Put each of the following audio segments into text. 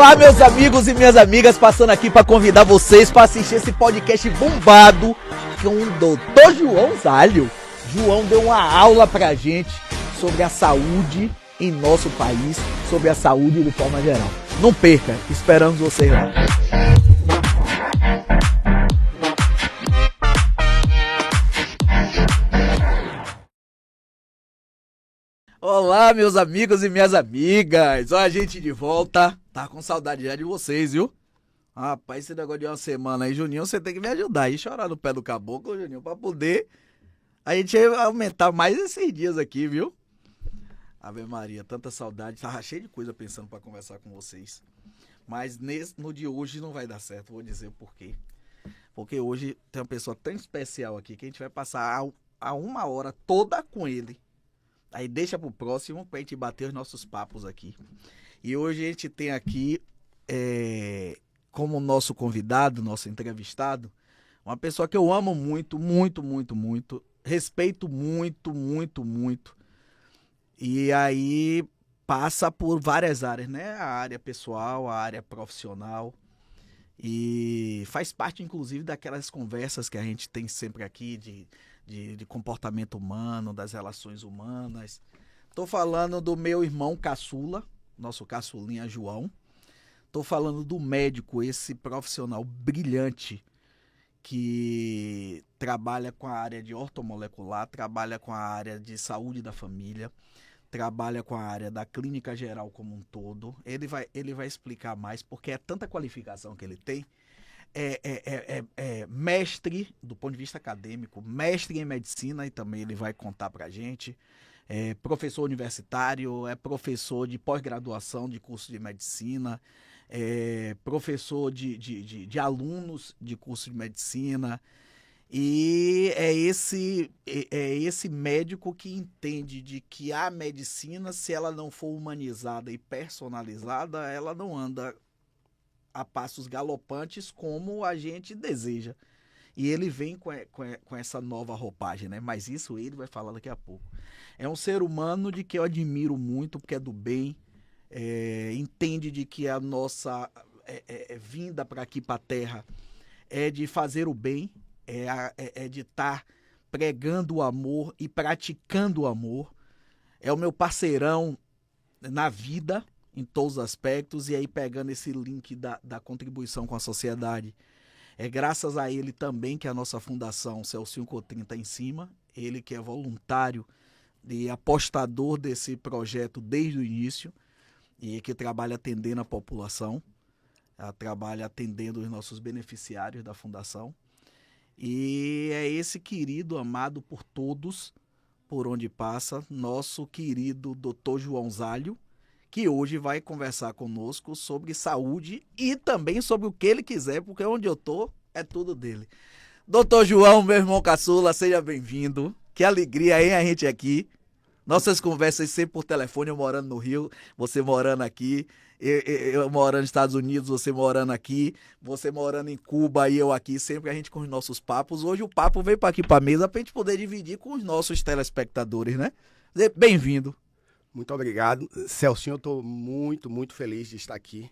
Olá, meus amigos e minhas amigas, passando aqui para convidar vocês para assistir esse podcast bombado com o Dr. João Zálio. João deu uma aula pra gente sobre a saúde em nosso país, sobre a saúde de forma geral. Não perca, esperamos vocês lá. Olá, meus amigos e minhas amigas. Olha a gente de volta. Tá com saudade já de vocês, viu? Rapaz, esse negócio de uma semana aí, Juninho, você tem que me ajudar aí, chorar no pé do caboclo, Juninho, pra poder a gente aumentar mais esses dias aqui, viu? Ave Maria, tanta saudade. Tava cheio de coisa pensando pra conversar com vocês. Mas no de hoje não vai dar certo, vou dizer o porquê. Porque hoje tem uma pessoa tão especial aqui que a gente vai passar a uma hora toda com ele. Aí deixa pro próximo pra gente bater os nossos papos aqui. E hoje a gente tem aqui, como nosso convidado, nosso entrevistado, uma pessoa que eu amo muito, muito, muito, muito. Respeito muito, muito, muito. E aí passa por várias áreas, né? A área pessoal, a área profissional. E faz parte, inclusive, daquelas conversas que a gente tem sempre aqui de comportamento humano, das relações humanas. Tô falando do meu irmão caçula, nosso caçulinha João. Tô falando do médico, esse profissional brilhante que trabalha com a área de ortomolecular, trabalha com a área de saúde da família, trabalha com a área da clínica geral como um todo. Ele vai explicar mais, porque é tanta qualificação que ele tem. É mestre, do ponto de vista acadêmico, mestre em medicina, e também ele vai contar pra gente. É professor universitário, é professor de pós-graduação de curso de medicina, é professor de alunos de curso de medicina. E é esse médico que entende de que a medicina, se ela não for humanizada e personalizada, ela não anda a passos galopantes como a gente deseja. E ele vem com essa nova roupagem, né? Mas isso ele vai falar daqui a pouco. É um ser humano de que eu admiro muito, porque é do bem, entende de que a nossa vinda para aqui, para a Terra, é de fazer o bem, é de estar pregando o amor e praticando o amor. É o meu parceirão na vida, em todos os aspectos, e aí pegando esse link da contribuição com a sociedade. É graças a ele também que a nossa fundação Celcinho Cotrim está em cima, ele que é voluntário e apostador desse projeto desde o início, e que trabalha atendendo a população, trabalha atendendo os nossos beneficiários da fundação. E é esse querido, amado por todos, por onde passa, nosso querido Dr. João Zálio, que hoje vai conversar conosco sobre saúde e também sobre o que ele quiser, porque onde eu tô é tudo dele. Doutor João, meu irmão caçula, seja bem-vindo. Que alegria, hein, a gente aqui. Nossas conversas sempre por telefone, eu morando no Rio, você morando aqui, eu morando nos Estados Unidos, você morando aqui, você morando em Cuba e eu aqui, sempre a gente com os nossos papos. Hoje o papo veio para aqui para a mesa para a gente poder dividir com os nossos telespectadores, né? Bem-vindo. Muito obrigado. Celcinho, eu estou muito, muito feliz de estar aqui,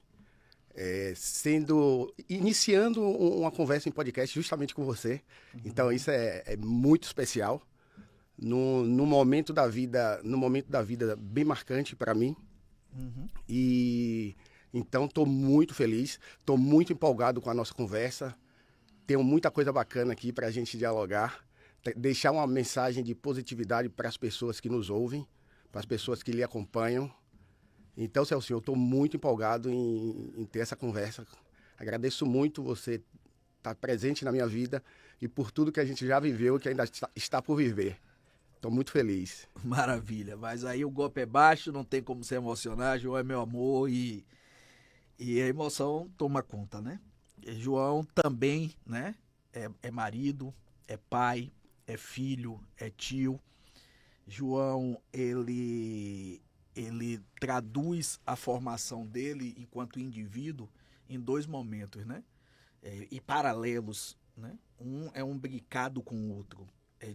iniciando uma conversa em podcast justamente com você. Então isso é muito especial, no momento da vida bem marcante para mim. E então estou muito feliz, estou muito empolgado com a nossa conversa. Tenho muita coisa bacana aqui para a gente dialogar, deixar uma mensagem de positividade para as pessoas que nos ouvem, para as pessoas que lhe acompanham. Então, Celcinho, eu estou muito empolgado em ter essa conversa. Agradeço muito você estar presente na minha vida e por tudo que a gente já viveu e que ainda está por viver. Estou muito feliz. Maravilha, mas aí o golpe é baixo, não tem como se emocionar. João é meu amor e a emoção toma conta, né? E João também, né? É marido, é pai, é filho, é tio. João, ele traduz a formação dele enquanto indivíduo em dois momentos, né? E paralelos, né? Um é um brincado com o outro.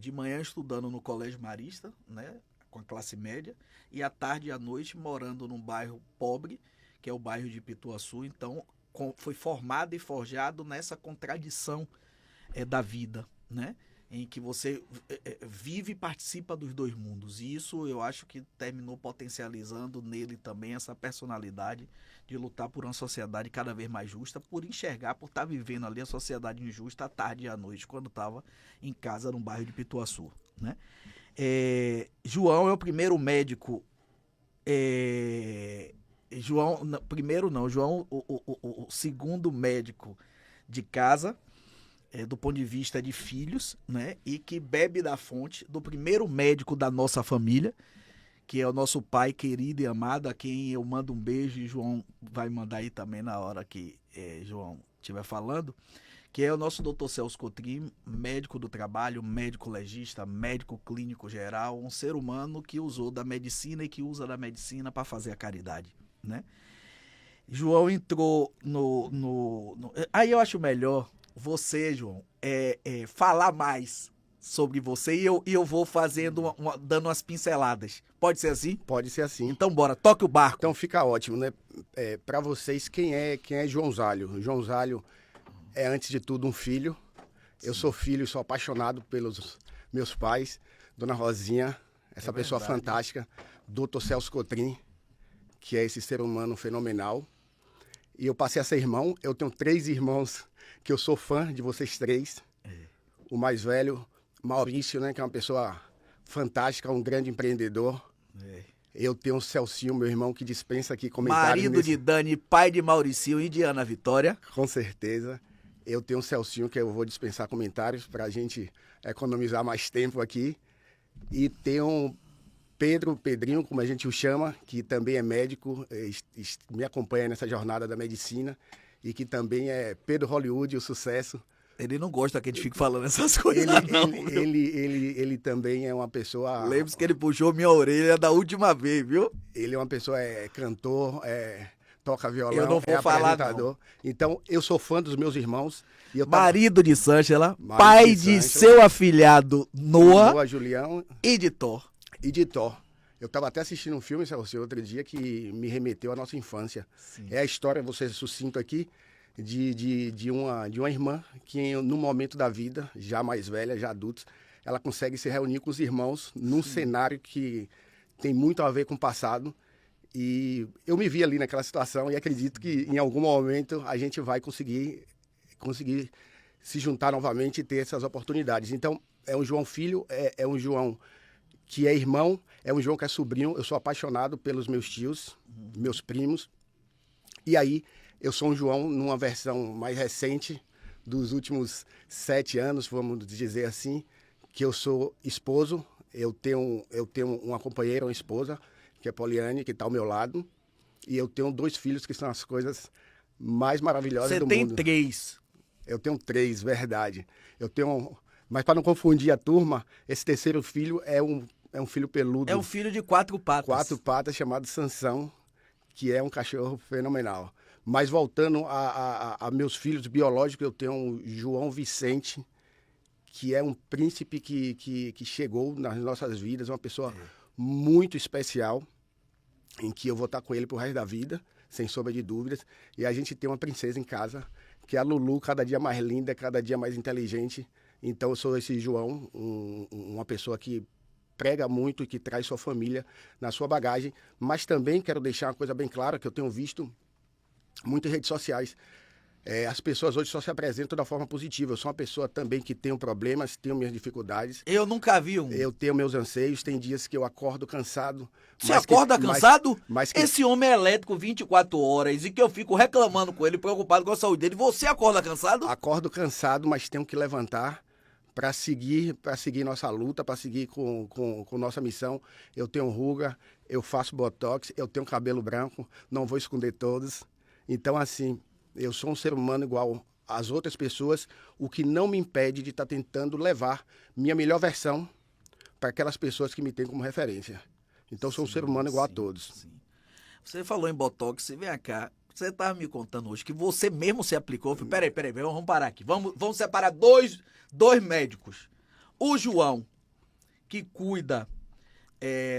De manhã estudando no Colégio Marista, né? Com a classe média, e à tarde e à noite morando num bairro pobre, que é o bairro de Pituaçu. Então, foi formado e forjado nessa contradição da vida, né? Em que você vive e participa dos dois mundos. E isso eu acho que terminou potencializando nele também essa personalidade de lutar por uma sociedade cada vez mais justa, por enxergar, por estar vivendo ali a sociedade injusta à tarde e à noite, quando estava em casa no bairro de Pituaçu, né? João é o primeiro médico. João, primeiro não, João, o segundo médico de casa, do ponto de vista de filhos, né? E que bebe da fonte do primeiro médico da nossa família, que é o nosso pai querido e amado, a quem eu mando um beijo, e João vai mandar aí também na hora que João estiver falando, que é o nosso doutor Celso Cotrim, médico do trabalho, médico legista, médico clínico geral, um ser humano que usou da medicina e que usa da medicina para fazer a caridade, né? João entrou Aí eu acho melhor você, João, falar mais sobre você e eu vou fazendo dando umas pinceladas. Pode ser assim? Pode ser assim. Então bora, toque o barco. Então fica ótimo, né? Para vocês, quem é João Zálio? João Zálio é, antes de tudo, um filho. Sim. Eu sou filho e sou apaixonado pelos meus pais. Dona Rosinha, essa pessoa fantástica. Doutor Celso Cotrim, que é esse ser humano fenomenal. E eu passei a ser irmão. Eu tenho 3 irmãos que eu sou fã de vocês 3. O mais velho, Maurício, né, que é uma pessoa fantástica, um grande empreendedor. Eu tenho o Celcinho, meu irmão, que dispensa aqui comentários. Marido de Dani, pai de Mauricinho e de Ana Vitória. Com certeza. Eu tenho o Celcinho, que eu vou dispensar comentários para a gente economizar mais tempo aqui. E tenho Pedrinho, como a gente o chama, que também é médico, me acompanha nessa jornada da medicina e que também é Pedro Hollywood, o sucesso. Ele não gosta que a gente fique falando essas coisas, ele também é uma pessoa... Lembre-se que ele puxou minha orelha da última vez, viu? Ele é uma pessoa, cantor, toca violão, eu não vou falar, apresentador. Não. Então, eu sou fã dos meus irmãos. E marido de Sângela, pai de seu afilhado Noah Julião e de Thor. Eu estava até assistindo um filme, Celso, outro dia, que me remeteu à nossa infância. Sim. É a história, vou ser sucinto aqui, de uma irmã que, no momento da vida, já mais velha, já adulta, ela consegue se reunir com os irmãos num cenário que tem muito a ver com o passado. E eu me vi ali naquela situação e acredito que, em algum momento, a gente vai conseguir se juntar novamente e ter essas oportunidades. Então, é um João filho, é um João que é irmão, é um João que é sobrinho. Eu sou apaixonado pelos meus tios, meus primos. E aí, eu sou um João numa versão mais recente, dos últimos 7 anos, vamos dizer assim, que eu sou esposo. Eu tenho uma companheira, uma esposa, que é Poliane, que está ao meu lado. E eu tenho 2 filhos, que são as coisas mais maravilhosas do mundo. Você tem 3. Eu tenho 3, verdade. Mas para não confundir a turma, esse terceiro filho é um filho peludo. É um filho de 4 patas. 4 patas, chamado Sansão, que é um cachorro fenomenal. Mas voltando a meus filhos biológicos, eu tenho o João Vicente, que é um príncipe que chegou nas nossas vidas, uma pessoa muito especial, em que eu vou estar com ele pro resto da vida, sem sombra de dúvidas. E a gente tem uma princesa em casa, que é a Lulu, cada dia mais linda, cada dia mais inteligente. Então eu sou esse João, uma pessoa que prega muito e que traz sua família na sua bagagem. Mas também quero deixar uma coisa bem clara, que eu tenho visto muito em redes sociais. As pessoas hoje só se apresentam da forma positiva. Eu sou uma pessoa também que tenho problemas, tenho minhas dificuldades. Eu nunca vi um. Eu tenho meus anseios, tem dias que eu acordo cansado. Você acorda cansado? Mas esse homem é elétrico 24 horas e que eu fico reclamando com ele, preocupado com a saúde dele. Você acorda cansado? Acordo cansado, mas tenho que levantar para seguir nossa luta, para seguir com nossa missão. Eu tenho ruga, eu faço botox, eu tenho cabelo branco, não vou esconder todos. Então, assim, eu sou um ser humano igual às outras pessoas, o que não me impede de estar tentando levar minha melhor versão para aquelas pessoas que me têm como referência. Então, eu sou um ser humano igual a todos. Sim. Você falou em botox, você vem cá, você estava me contando hoje que você mesmo se aplicou. Peraí, vamos parar aqui. Vamos separar dois médicos. O João, que cuida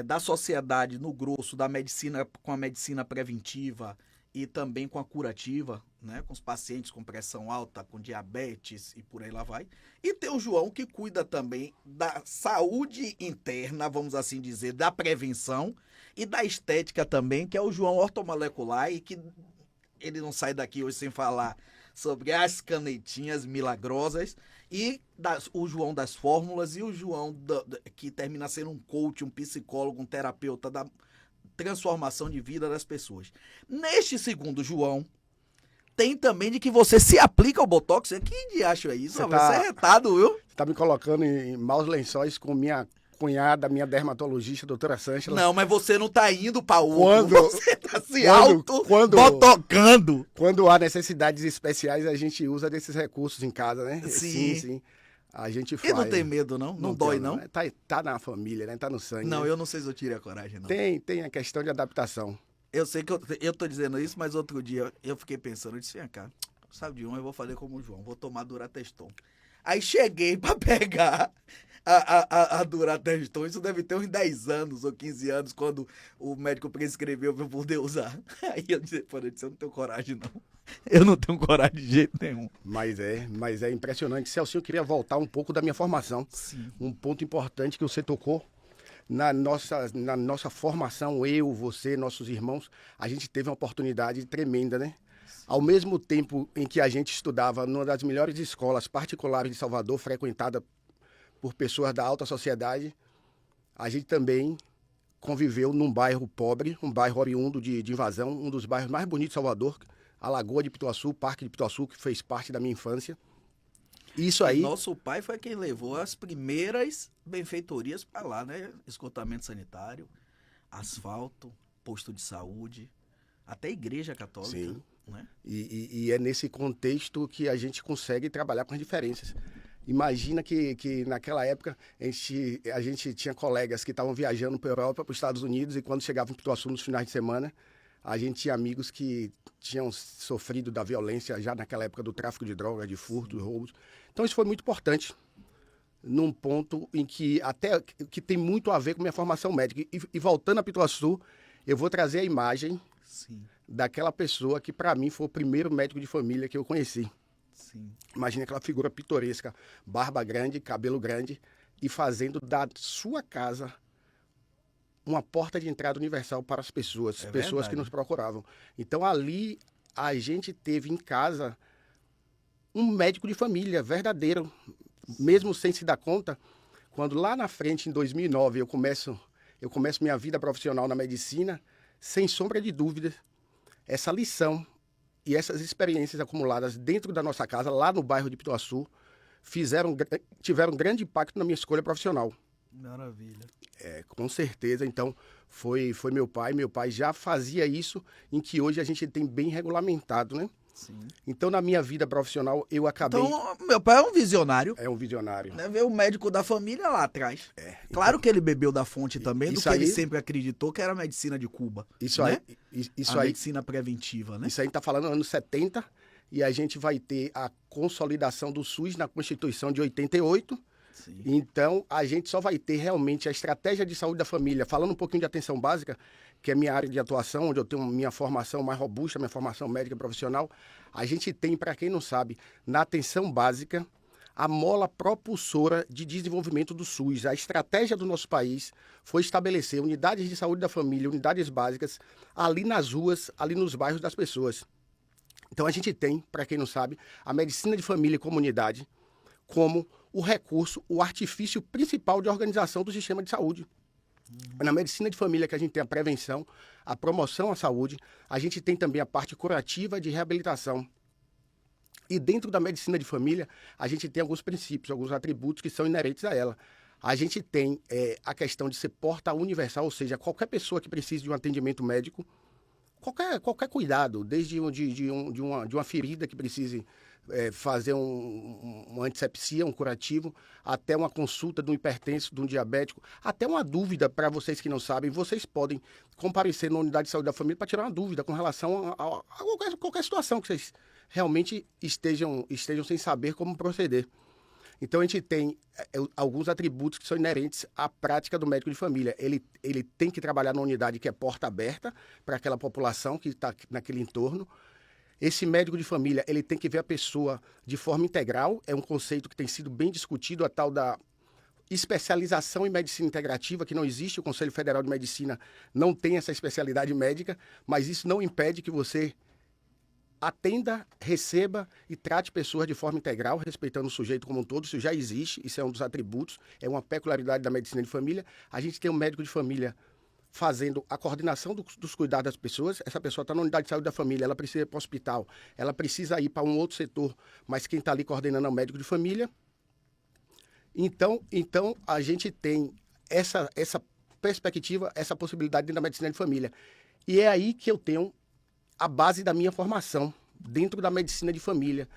da sociedade no grosso, da medicina, com a medicina preventiva, e também com a curativa, né? Com os pacientes com pressão alta, com diabetes e por aí lá vai. E tem o João que cuida também da saúde interna, vamos assim dizer, da prevenção e da estética também, que é o João ortomolecular e que ele não sai daqui hoje sem falar sobre as canetinhas milagrosas e o João das fórmulas e o João que termina sendo um coach, um psicólogo, um terapeuta da transformação de vida das pessoas. Neste segundo João, tem também de que você se aplica o Botox. Que diacho é isso? Você é retado, viu? Você tá me colocando em maus lençóis com minha cunhada, minha dermatologista, doutora Sanches. Não, mas você não tá indo pra outro. Você tá se botocando. Quando há necessidades especiais, a gente usa desses recursos em casa, né? Sim. Sim. A gente faz. E não tem medo, não? Não dói, não? Tá na família, né? Tá no sangue. Não, né? eu não sei se eu tirei a coragem, não. Tem a questão de adaptação. Eu sei que eu tô dizendo isso, mas outro dia eu fiquei pensando, eu disse, vem cá, sabe de um, eu vou fazer como o João, vou tomar Durateston. Aí cheguei pra pegar a Durateston, isso deve ter uns 10 anos ou 15 anos, quando o médico prescreveu pra eu poder usar. Aí eu disse, eu não tenho coragem, não. Eu não tenho coragem de jeito nenhum. Mas é impressionante. Celcinho, eu queria voltar um pouco da minha formação. Sim. Um ponto importante que você tocou. Na nossa formação, eu, você, nossos irmãos, a gente teve uma oportunidade tremenda, né? Ao mesmo tempo em que a gente estudava numa das melhores escolas particulares de Salvador, frequentada por pessoas da alta sociedade, a gente também conviveu num bairro pobre, um bairro oriundo de invasão, um dos bairros mais bonitos de Salvador, a Lagoa de Pituaçu, Parque de Pituaçu, que fez parte da minha infância. Isso aí. Nosso pai foi quem levou as primeiras benfeitorias para lá, né? Esgotamento sanitário, asfalto, posto de saúde, até igreja católica. Sim. Né? E é nesse contexto que a gente consegue trabalhar com as diferenças. Imagina que naquela época a gente tinha colegas que estavam viajando para a Europa, para os Estados Unidos, e quando chegavam em Pituaçu nos finais de semana, a gente tinha amigos que tinham sofrido da violência já naquela época do tráfico de drogas, de furtos, roubos. Então isso foi muito importante, num ponto em que até que tem muito a ver com minha formação médica. E voltando a Pituaçu, eu vou trazer a imagem Sim. daquela pessoa que para mim foi o primeiro médico de família que eu conheci. Sim. Imagina aquela figura pitoresca, barba grande, cabelo grande, e fazendo da sua casa uma porta de entrada universal para as pessoas, pessoas que nos procuravam. Então ali a gente teve em casa um médico de família verdadeiro, mesmo sem se dar conta. Quando lá na frente, em 2009, eu começo minha vida profissional na medicina, sem sombra de dúvida, essa lição e essas experiências acumuladas dentro da nossa casa, lá no bairro de Pituaçu, tiveram grande impacto na minha escolha profissional. Maravilha. Com certeza. Então, foi meu pai. Meu pai já fazia isso, em que hoje a gente tem bem regulamentado, né? Sim. Então, na minha vida profissional, eu acabei... Então, meu pai é um visionário. É um visionário. Né? Ver o médico da família lá atrás. Claro que ele bebeu da fonte também, do que ele sempre acreditou, que era a medicina de Cuba. Isso né? A medicina preventiva, né? Isso aí tá falando nos anos 70, e a gente vai ter a consolidação do SUS na Constituição de 88. Sim. Então, a gente só vai ter realmente a estratégia de saúde da família. Falando um pouquinho de atenção básica, que é minha área de atuação, onde eu tenho minha formação mais robusta, minha formação médica profissional, a gente tem, para quem não sabe, na atenção básica, a mola propulsora de desenvolvimento do SUS. A estratégia do nosso país foi estabelecer unidades de saúde da família, unidades básicas, ali nas ruas, ali nos bairros das pessoas. Então, a gente tem, para quem não sabe, a medicina de família e comunidade como o recurso, o artifício principal de organização do sistema de saúde. Na medicina de família que a gente tem a prevenção, a promoção à saúde, a gente tem também a parte curativa de reabilitação. E dentro da medicina de família, a gente tem alguns princípios, alguns atributos que são inerentes a ela. A gente tem a questão de ser porta universal, ou seja, qualquer pessoa que precise de um atendimento médico, qualquer cuidado, desde de uma ferida que precise fazer uma antisepsia, um curativo, até uma consulta de um hipertenso, de um diabético, até uma dúvida para vocês que não sabem, vocês podem comparecer na unidade de saúde da família para tirar uma dúvida com relação a qualquer situação que vocês realmente estejam sem saber como proceder. Então, a gente tem alguns atributos que são inerentes à prática do médico de família. Ele tem que trabalhar numa unidade que é porta aberta para aquela população que está naquele entorno. Esse médico de família, ele tem que ver a pessoa de forma integral. É um conceito que tem sido bem discutido, a tal da especialização em medicina integrativa, que não existe. O Conselho Federal de Medicina não tem essa especialidade médica, mas isso não impede que você atenda, receba e trate pessoas de forma integral, respeitando o sujeito como um todo. Isso já existe, isso é um dos atributos, é uma peculiaridade da medicina de família. A gente tem um médico de família fazendo a coordenação dos cuidados das pessoas. Essa pessoa está na unidade de saúde da família, ela precisa ir para o hospital, ela precisa ir para um outro setor, mas quem está ali coordenando é o médico de família. Então a gente tem essa perspectiva, essa possibilidade dentro da medicina de família. E é aí que eu tenho a base da minha formação, dentro da medicina de família.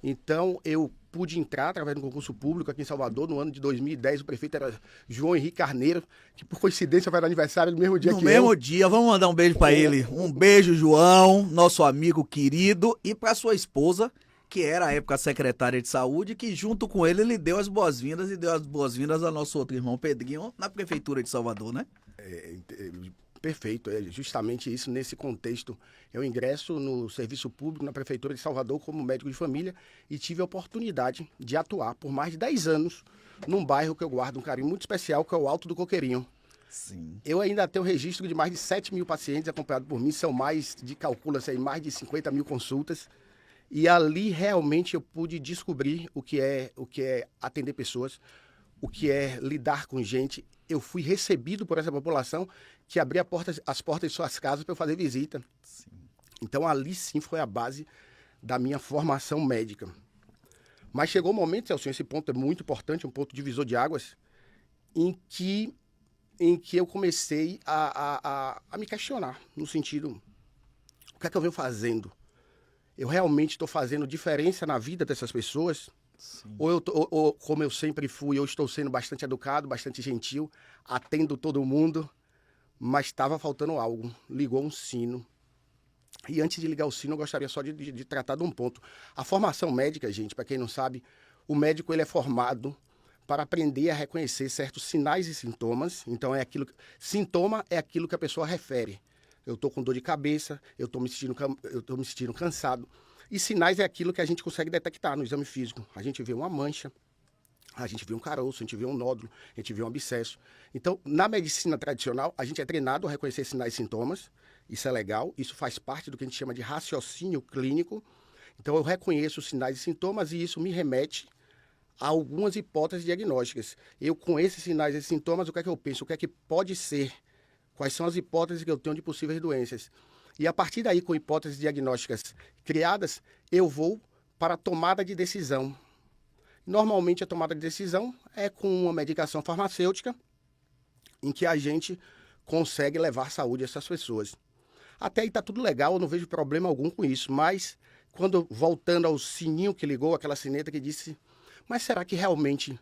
Então, eu pude entrar através de um concurso público aqui em Salvador, no ano de 2010. O prefeito era João Henrique Carneiro, que por coincidência vai no aniversário no mesmo dia que eu. No mesmo dia, vamos mandar um beijo pra ele. Um beijo, João, nosso amigo querido, e pra sua esposa, que era à época secretária de saúde, que junto com ele deu as boas-vindas e deu as boas-vindas ao nosso outro irmão Pedrinho na prefeitura de Salvador, né? Perfeito, é justamente isso. Nesse contexto, eu ingresso no serviço público na Prefeitura de Salvador como médico de família e tive a oportunidade de atuar por mais de 10 anos num bairro que eu guardo um carinho muito especial, que é o Alto do Coqueirinho. Sim. Eu ainda tenho registro de mais de 7 mil pacientes acompanhados por mim, são calcula-se aí, mais de 50 mil consultas. E ali realmente eu pude descobrir o que é atender pessoas, o que é lidar com gente. Eu fui recebido por essa população que abria as portas de suas casas para eu fazer visita. Sim. Então, ali sim foi a base da minha formação médica. Mas chegou um momento, Celso, esse ponto é muito importante, um ponto divisor de águas, em que eu comecei a me questionar, no sentido, o que é que eu venho fazendo? Eu realmente estou fazendo diferença na vida dessas pessoas? Sim. Ou, como eu sempre fui, eu estou sendo bastante educado, bastante gentil, atendo todo mundo, mas estava faltando algo. Ligou um sino. E antes de ligar o sino, eu gostaria só de tratar de um ponto. A formação médica, gente, para quem não sabe, o médico ele é formado para aprender a reconhecer certos sinais e sintomas. Então, sintoma é aquilo que a pessoa refere. Eu estou com dor de cabeça, eu estou me sentindo cansado. E sinais é aquilo que a gente consegue detectar no exame físico. A gente vê uma mancha, a gente vê um caroço, a gente vê um nódulo, a gente vê um abscesso. Então, na medicina tradicional, a gente é treinado a reconhecer sinais e sintomas. Isso é legal, isso faz parte do que a gente chama de raciocínio clínico. Então, eu reconheço os sinais e sintomas e isso me remete a algumas hipóteses diagnósticas. Eu, com esses sinais e sintomas, o que é que eu penso? O que é que pode ser? Quais são as hipóteses que eu tenho de possíveis doenças? E a partir daí, com hipóteses diagnósticas criadas, eu vou para a tomada de decisão. Normalmente, a tomada de decisão é com uma medicação farmacêutica em que a gente consegue levar saúde a essas pessoas. Até aí está tudo legal, eu não vejo problema algum com isso, mas voltando ao sininho que ligou, aquela sineta que disse, mas será que realmente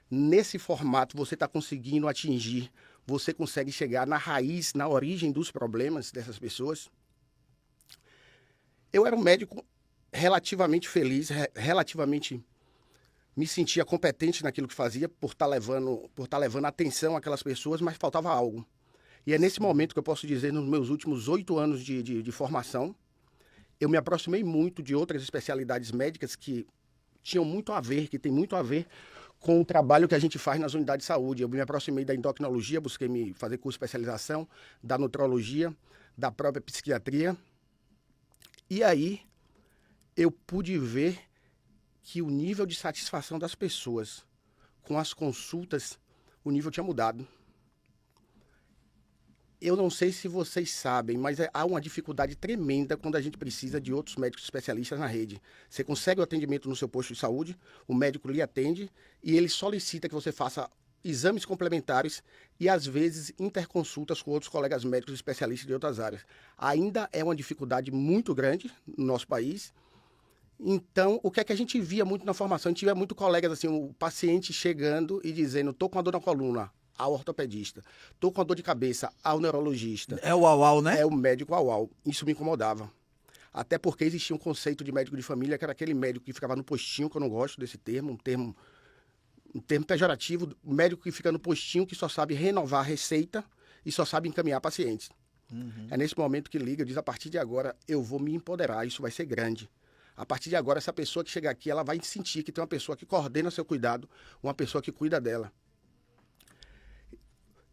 nesse formato você está conseguindo atingir, você consegue chegar na raiz, na origem dos problemas dessas pessoas? Eu era um médico relativamente feliz, relativamente me sentia competente naquilo que fazia por estar levando atenção àquelas pessoas, mas faltava algo. E é nesse momento que eu posso dizer, nos meus últimos 8 anos de formação, eu me aproximei muito de outras especialidades médicas que tinham muito a ver, que tem muito a ver com o trabalho que a gente faz nas unidades de saúde. Eu me aproximei da endocrinologia, busquei me fazer curso de especialização, da nutrologia, da própria psiquiatria. E aí eu pude ver que o nível de satisfação das pessoas com as consultas, o nível tinha mudado. Eu não sei se vocês sabem, mas há uma dificuldade tremenda quando a gente precisa de outros médicos especialistas na rede. Você consegue o atendimento no seu posto de saúde, o médico lhe atende e ele solicita que você faça exames complementares e, às vezes, interconsultas com outros colegas médicos especialistas de outras áreas. Ainda é uma dificuldade muito grande no nosso país. Então, o que é que a gente via muito na formação? A gente via muito colegas, assim, o paciente chegando e dizendo, estou com a dor na coluna, ao ortopedista. Estou com a dor de cabeça, ao neurologista. É o au-au, né? É o médico au-au. Isso me incomodava. Até porque existia um conceito de médico de família, que era aquele médico que ficava no postinho, que eu não gosto desse termo, um termo um termo pejorativo, o médico que fica no postinho, que só sabe renovar a receita e só sabe encaminhar pacientes. É nesse momento que liga, diz, a partir de agora eu vou me empoderar, isso vai ser grande. A partir de agora, essa pessoa que chegar aqui, ela vai sentir que tem uma pessoa que coordena seu cuidado, uma pessoa que cuida dela.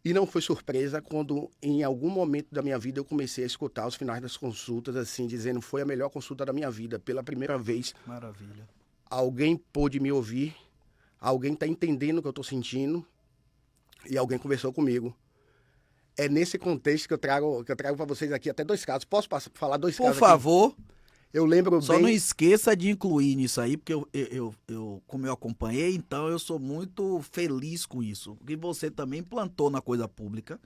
E não foi surpresa quando, em algum momento da minha vida, eu comecei a escutar os finais das consultas, assim, dizendo, foi a melhor consulta da minha vida. Pela primeira vez, Maravilha. alguém pôde me ouvir, alguém está entendendo o que eu estou sentindo e alguém conversou comigo. É nesse contexto que eu trago para vocês aqui até 2 casos. Posso falar 2 casos Por aqui? favor, Eu lembro só bem... não esqueça de incluir nisso aí, porque como eu acompanhei, então eu sou muito feliz com isso. Porque você também implantou na coisa pública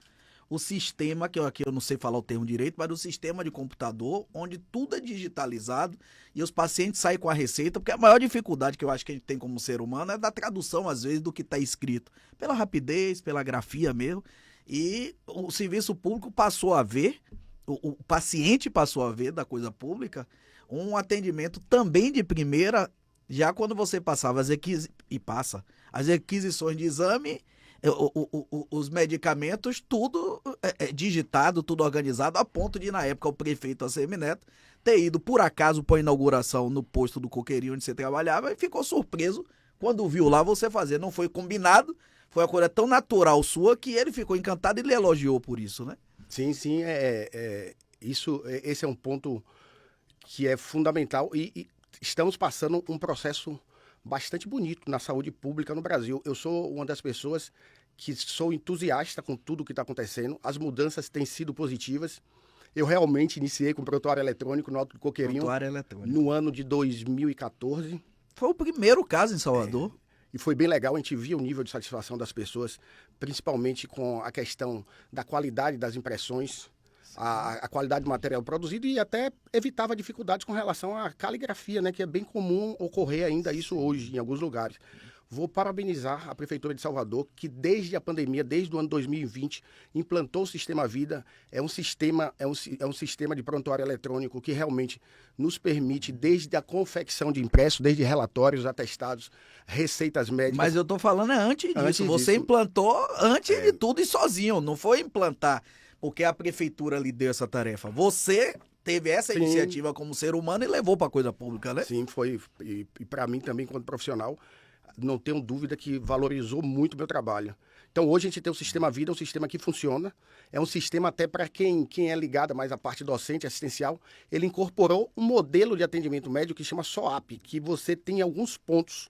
o sistema, que aqui eu não sei falar o termo direito, mas o sistema de computador, onde tudo é digitalizado e os pacientes saem com a receita, porque a maior dificuldade que eu acho que a gente tem como ser humano é da tradução, às vezes, do que está escrito. Pela rapidez, pela grafia mesmo. E o serviço público passou a ver, o paciente passou a ver da coisa pública, um atendimento também de primeira, já quando você passava as requisições de exame, os medicamentos, tudo digitado, tudo organizado, a ponto de, na época, o prefeito ACM Neto ter ido, por acaso, para a inauguração no posto do Coqueirinho, onde você trabalhava, e ficou surpreso quando viu lá você fazer. Não foi combinado, foi uma coisa tão natural sua que ele ficou encantado e lhe elogiou por isso, né? Sim, esse é um ponto que é fundamental e estamos passando um processo bastante bonito na saúde pública no Brasil. Eu sou uma das pessoas que sou entusiasta com tudo que está acontecendo. As mudanças têm sido positivas. Eu realmente iniciei com o prontuário eletrônico no Alto do Coqueirinho no ano de 2014. Foi o primeiro caso em Salvador. E foi bem legal, a gente via o nível de satisfação das pessoas, principalmente com a questão da qualidade das impressões, a qualidade do material produzido e até evitava dificuldades com relação à caligrafia, né, que é bem comum ocorrer ainda isso hoje em alguns lugares. Vou parabenizar a Prefeitura de Salvador, que desde a pandemia, desde o ano 2020, implantou o Sistema Vida. É um sistema de prontuário eletrônico que realmente nos permite, desde a confecção de impressos, desde relatórios, atestados, receitas médicas. Mas eu estou falando antes disso. Você implantou antes de tudo e sozinho. Não foi implantar porque a Prefeitura lhe deu essa tarefa. Você teve essa iniciativa como ser humano e levou para a coisa pública, né? Sim, foi. E para mim também, enquanto profissional, não tenho dúvida que valorizou muito o meu trabalho. Então, hoje a gente tem o Sistema Vida, um sistema que funciona. É um sistema até para quem é ligado mais à parte docente, assistencial. Ele incorporou um modelo de atendimento médico que chama SOAP, que você tem alguns pontos.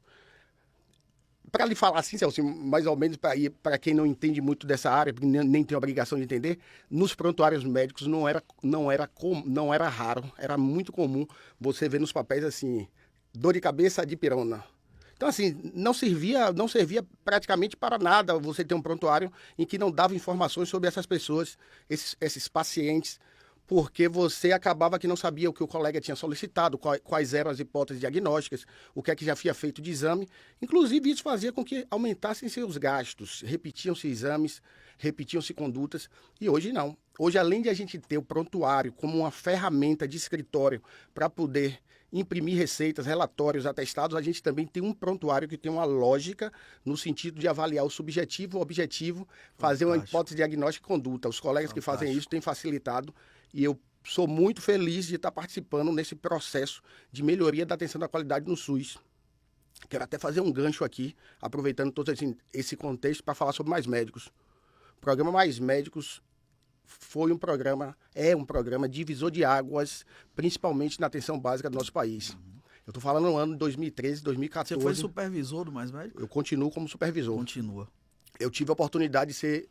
Para lhe falar assim, Celso, mais ou menos para quem não entende muito dessa área, nem tem obrigação de entender, nos prontuários médicos não era raro, era muito comum você ver nos papéis assim, dor de cabeça, dipirona. Então, assim, não servia praticamente para nada você ter um prontuário em que não dava informações sobre essas pessoas, esses pacientes, porque você acabava que não sabia o que o colega tinha solicitado, quais eram as hipóteses diagnósticas, o que é que já havia feito de exame. Inclusive, isso fazia com que aumentassem seus gastos, repetiam-se exames, repetiam-se condutas, e hoje não. Hoje, além de a gente ter o prontuário como uma ferramenta de escritório para poder imprimir receitas, relatórios, atestados, a gente também tem um prontuário que tem uma lógica no sentido de avaliar o subjetivo, o objetivo, fazer uma hipótese diagnóstica e conduta. Os colegas que fazem isso têm facilitado e eu sou muito feliz de estar participando nesse processo de melhoria da atenção da qualidade no SUS. Quero até fazer um gancho aqui, aproveitando todo esse contexto para falar sobre Mais Médicos. O programa Mais Médicos é um programa divisor de águas, principalmente na atenção básica do nosso país. Eu estou falando no ano de 2013, 2014. Você foi supervisor do Mais Médicos? Eu continuo como supervisor. Continua. Eu tive a oportunidade de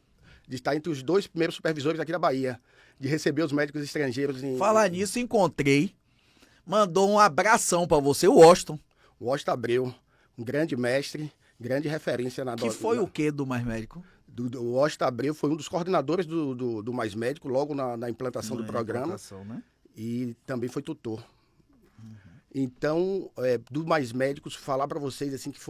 estar entre os 2 primeiros supervisores aqui da Bahia, de receber os médicos estrangeiros. Falar nisso, encontrei, mandou um abração para você, o Washington. O Washington Abreu, um grande mestre, grande referência na... Que foi o quê do Mais Médico? O Washington Abreu foi um dos coordenadores do Mais Médico, logo na implantação do programa. Né? E também foi tutor. Então, do Mais Médicos, falar para vocês assim que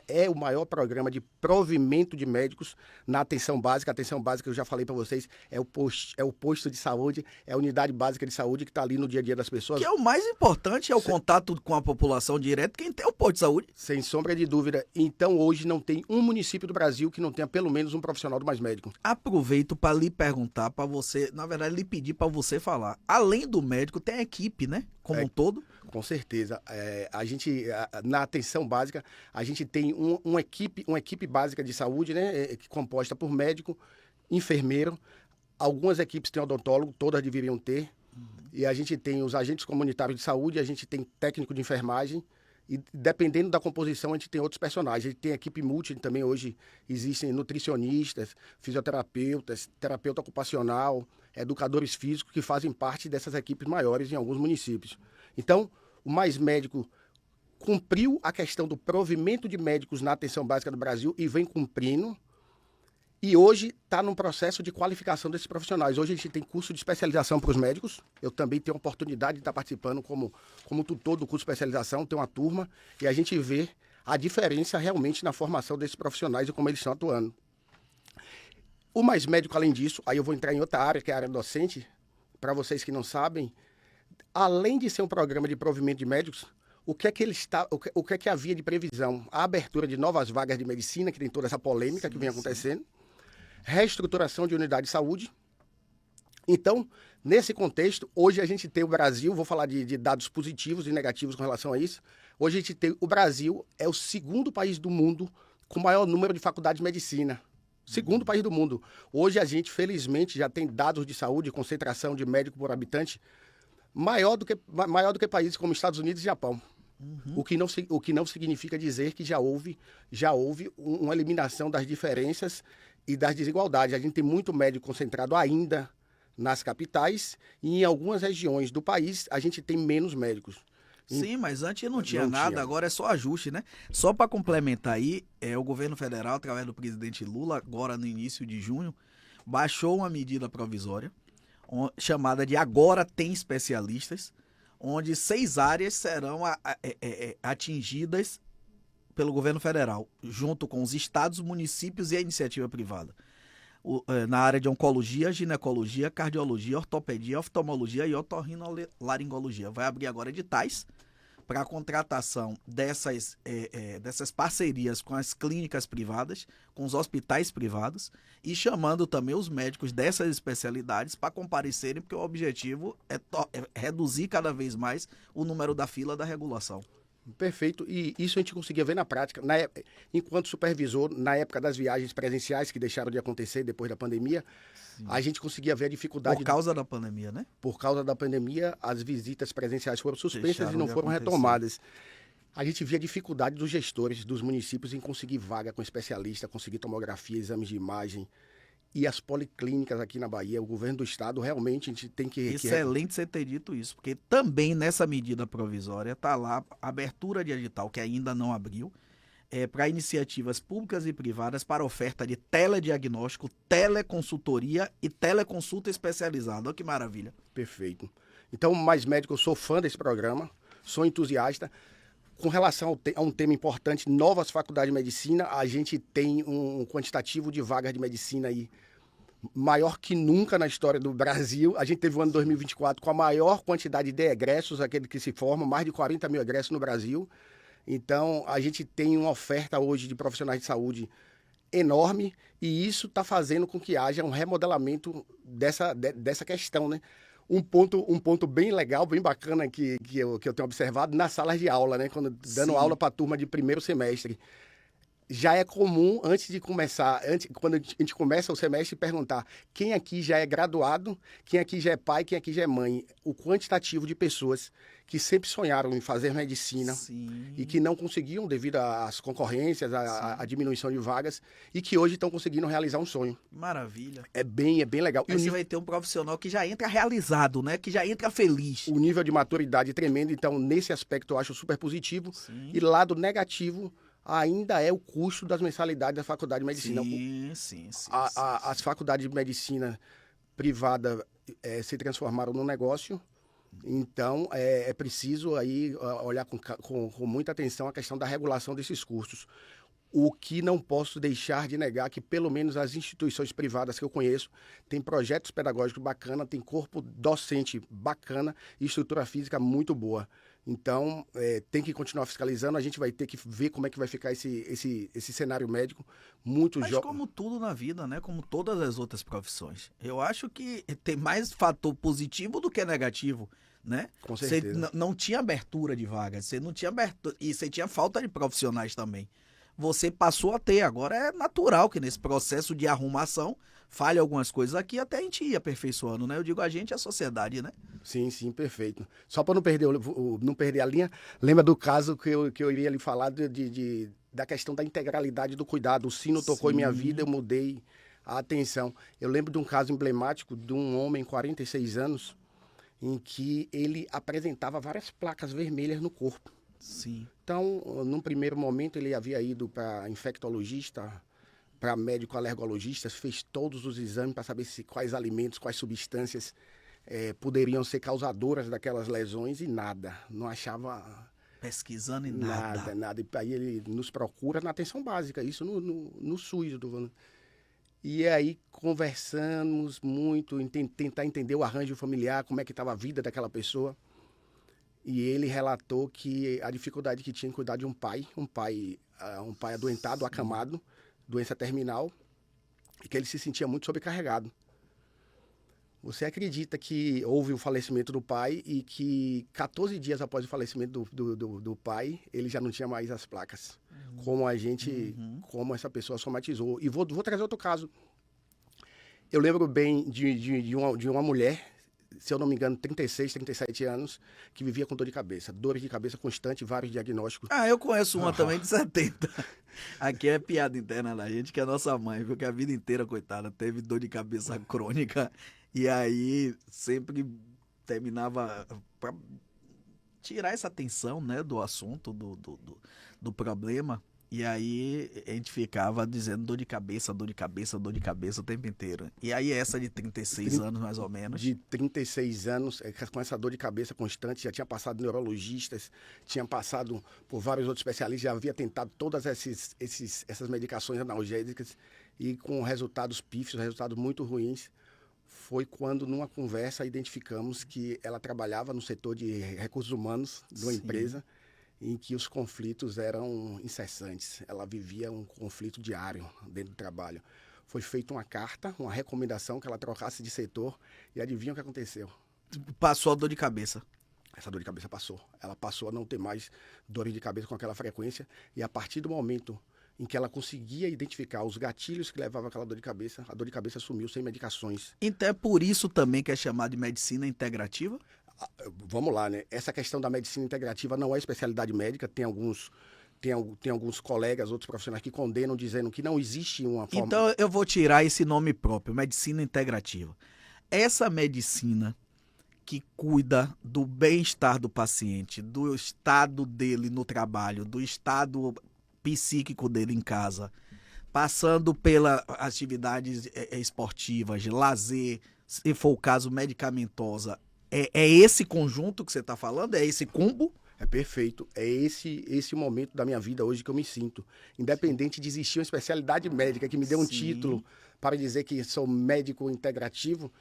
é o maior programa de provimento de médicos na atenção básica. A atenção básica, eu já falei para vocês, é o posto de saúde, é a unidade básica de saúde que está ali no dia a dia das pessoas. Que é o mais importante, é o contato com a população direto, quem tem o posto de saúde. Sem sombra de dúvida. Então, hoje não tem um município do Brasil que não tenha pelo menos um profissional do Mais Médico. Aproveito para lhe perguntar, para você, na verdade, lhe pedir para você falar. Além do médico, tem a equipe, né? Como um todo. Com certeza. Na atenção básica, a gente tem uma equipe básica de saúde, né? Composta por médico, enfermeiro. Algumas equipes têm odontólogo, todas deveriam ter. E a gente tem os agentes comunitários de saúde, a gente tem técnico de enfermagem. E dependendo da composição, a gente tem outros personagens. A gente tem equipe multi também hoje. Existem nutricionistas, fisioterapeutas, terapeuta ocupacional, educadores físicos que fazem parte dessas equipes maiores em alguns municípios. Então, o Mais Médico cumpriu a questão do provimento de médicos na atenção básica do Brasil e vem cumprindo. E hoje está num processo de qualificação desses profissionais. Hoje a gente tem curso de especialização para os médicos. Eu também tenho a oportunidade de estar participando como tutor do curso de especialização, tem uma turma, e a gente vê a diferença realmente na formação desses profissionais e como eles estão atuando. O Mais Médico, além disso, aí eu vou entrar em outra área, que é a área docente. Para vocês que não sabem, além de ser um programa de provimento de médicos, o que é que havia de previsão? A abertura de novas vagas de medicina, que tem toda essa polêmica que vem acontecendo. Reestruturação de unidade de saúde. Então, nesse contexto, hoje a gente tem o Brasil, vou falar de dados positivos e negativos com relação a isso. Hoje a gente tem o Brasil, é o segundo país do mundo com maior número de faculdades de medicina. Segundo país do mundo. Hoje a gente, felizmente, já tem dados de saúde, concentração de médico por habitante, maior do que países como Estados Unidos e Japão. O que não significa dizer que já houve uma eliminação das diferenças e das desigualdades. A gente tem muito médico concentrado ainda nas capitais e em algumas regiões do país a gente tem menos médicos. Sim, mas antes não tinha nada, agora é só ajuste, né? Só para complementar aí, o governo federal, através do presidente Lula, agora no início de junho, baixou uma medida provisória chamada de Agora Tem Especialistas, onde 6 áreas serão atingidas pelo governo federal, junto com os estados, municípios e a iniciativa privada. Na área de oncologia, ginecologia, cardiologia, ortopedia, oftalmologia e otorrinolaringologia. Vai abrir agora editais para a contratação dessas parcerias com as clínicas privadas, com os hospitais privados, e chamando também os médicos dessas especialidades para comparecerem, porque o objetivo é reduzir cada vez mais o número da fila da regulação. Perfeito, e isso a gente conseguia ver na prática. Enquanto supervisor, na época das viagens presenciais que deixaram de acontecer depois da pandemia, sim, a gente conseguia ver a dificuldade... Por causa da pandemia, né? Por causa da pandemia, as visitas presenciais foram suspensas e não foram retomadas. A gente via a dificuldade dos gestores dos municípios em conseguir vaga com especialista, conseguir tomografia, exames de imagem. E as policlínicas aqui na Bahia, o governo do estado, realmente a gente tem que... Excelente você ter dito isso, porque também nessa medida provisória está lá a abertura de edital, que ainda não abriu, para iniciativas públicas e privadas para oferta de telediagnóstico, teleconsultoria e teleconsulta especializada. Olha que maravilha. Perfeito. Então, Mais Médico, eu sou fã desse programa, sou entusiasta. Com relação a um tema importante, novas faculdades de medicina, a gente tem um quantitativo de vagas de medicina aí maior que nunca na história do Brasil. A gente teve o ano 2024 com a maior quantidade de egressos, aquele que se formam, mais de 40 mil egressos no Brasil. Então, a gente tem uma oferta hoje de profissionais de saúde enorme e isso está fazendo com que haja um remodelamento dessa questão, né? Um ponto bem legal, bem bacana que eu tenho observado nas salas de aula, né? Dando aula para a turma de primeiro semestre. Já é comum, quando a gente começa o semestre, perguntar quem aqui já é graduado, quem aqui já é pai, quem aqui já é mãe. O quantitativo de pessoas que sempre sonharam em fazer medicina, sim, e que não conseguiam devido às concorrências, à diminuição de vagas, e que hoje estão conseguindo realizar um sonho. Maravilha. É bem legal. Aí você vai ter um profissional que já entra realizado, né? Que já entra feliz. O nível de maturidade é tremendo, então nesse aspecto eu acho super positivo. Sim. E lado negativo ainda é o custo das mensalidades da faculdade de medicina. Sim. As faculdades de medicina privada se transformaram num negócio Então, é preciso aí olhar com muita atenção a questão da regulação desses custos. O que não posso deixar de negar que, pelo menos as instituições privadas que eu conheço, têm projetos pedagógicos bacanas, tem corpo docente bacana e estrutura física muito boa. Então, tem que continuar fiscalizando, a gente vai ter que ver como é que vai ficar esse cenário médico muito Mas como tudo na vida, né? Como todas as outras profissões. Eu acho que tem mais fator positivo do que negativo, né? Com Você certeza. não tinha abertura de vagas, você não tinha abertura, e você tinha falta de profissionais também. Você passou a ter, agora é natural que nesse processo de arrumação falhe algumas coisas aqui até a gente ir aperfeiçoando, né? Eu digo a gente, a sociedade, né? Sim, sim, perfeito. Só para não perder, não perder a linha, lembra do caso que eu iria lhe falar da questão da integralidade do cuidado. O sino tocou em minha vida, eu mudei a atenção. Eu lembro de um caso emblemático de um homem, 46 anos, em que ele apresentava várias placas vermelhas no corpo. Sim. Então, num primeiro momento, ele havia ido para infectologista, para médico alergologista, fez todos os exames para saber quais alimentos, quais substâncias poderiam ser causadoras daquelas lesões e nada, não achava Pesquisando e nada. nada. E aí ele nos procura na atenção básica, isso no SUS, eu tô falando. E aí conversamos muito, tentar entender o arranjo familiar, como é que estava a vida daquela pessoa. E ele relatou que a dificuldade que tinha em cuidar de um pai adoentado, acamado, doença terminal, e que ele se sentia muito sobrecarregado. Você acredita que houve o falecimento do pai e que 14 dias após o falecimento do pai, ele já não tinha mais as placas? Como essa pessoa somatizou. E vou trazer outro caso. Eu lembro bem de uma mulher, se eu não me engano, 36, 37 anos, que vivia com dores de cabeça constante, vários diagnósticos. Ah, eu conheço uma também de 70. Aqui é piada interna da gente, que é a nossa mãe, viu? Que a vida inteira, coitada, teve dor de cabeça crônica. E aí sempre terminava pra tirar essa atenção, né, do assunto, do problema. E aí a gente ficava dizendo dor de cabeça, dor de cabeça, dor de cabeça o tempo inteiro. E aí essa de 36 anos, mais ou menos. De 36 anos, com essa dor de cabeça constante, já tinha passado neurologistas, tinha passado por vários outros especialistas, já havia tentado todas essas medicações analgésicas e com resultados pífios, resultados muito ruins. Foi quando, numa conversa, identificamos que ela trabalhava no setor de recursos humanos de uma empresa em que os conflitos eram incessantes. Ela vivia um conflito diário dentro do trabalho. Foi feita uma carta, uma recomendação que ela trocasse de setor e adivinha o que aconteceu? Passou a dor de cabeça. Essa dor de cabeça passou. Ela passou a não ter mais dores de cabeça com aquela frequência e a partir do momento em que ela conseguia identificar os gatilhos que levavam àquela dor de cabeça, a dor de cabeça sumiu sem medicações. Então é por isso também que é chamado de medicina integrativa? Vamos lá, né? Essa questão da medicina integrativa não é especialidade médica, tem alguns colegas, outros profissionais que condenam, dizendo que não existe uma forma... Então eu vou tirar esse nome próprio, medicina integrativa. Essa medicina que cuida do bem-estar do paciente, do estado dele no trabalho, do estado psíquico dele em casa, passando pelas atividades esportivas, de lazer, se for o caso, medicamentosa. É esse conjunto que você está falando? É esse combo? É perfeito. É esse momento da minha vida hoje que eu me sinto. Independente de existir uma especialidade médica que me dê um título para dizer que sou médico integrativo,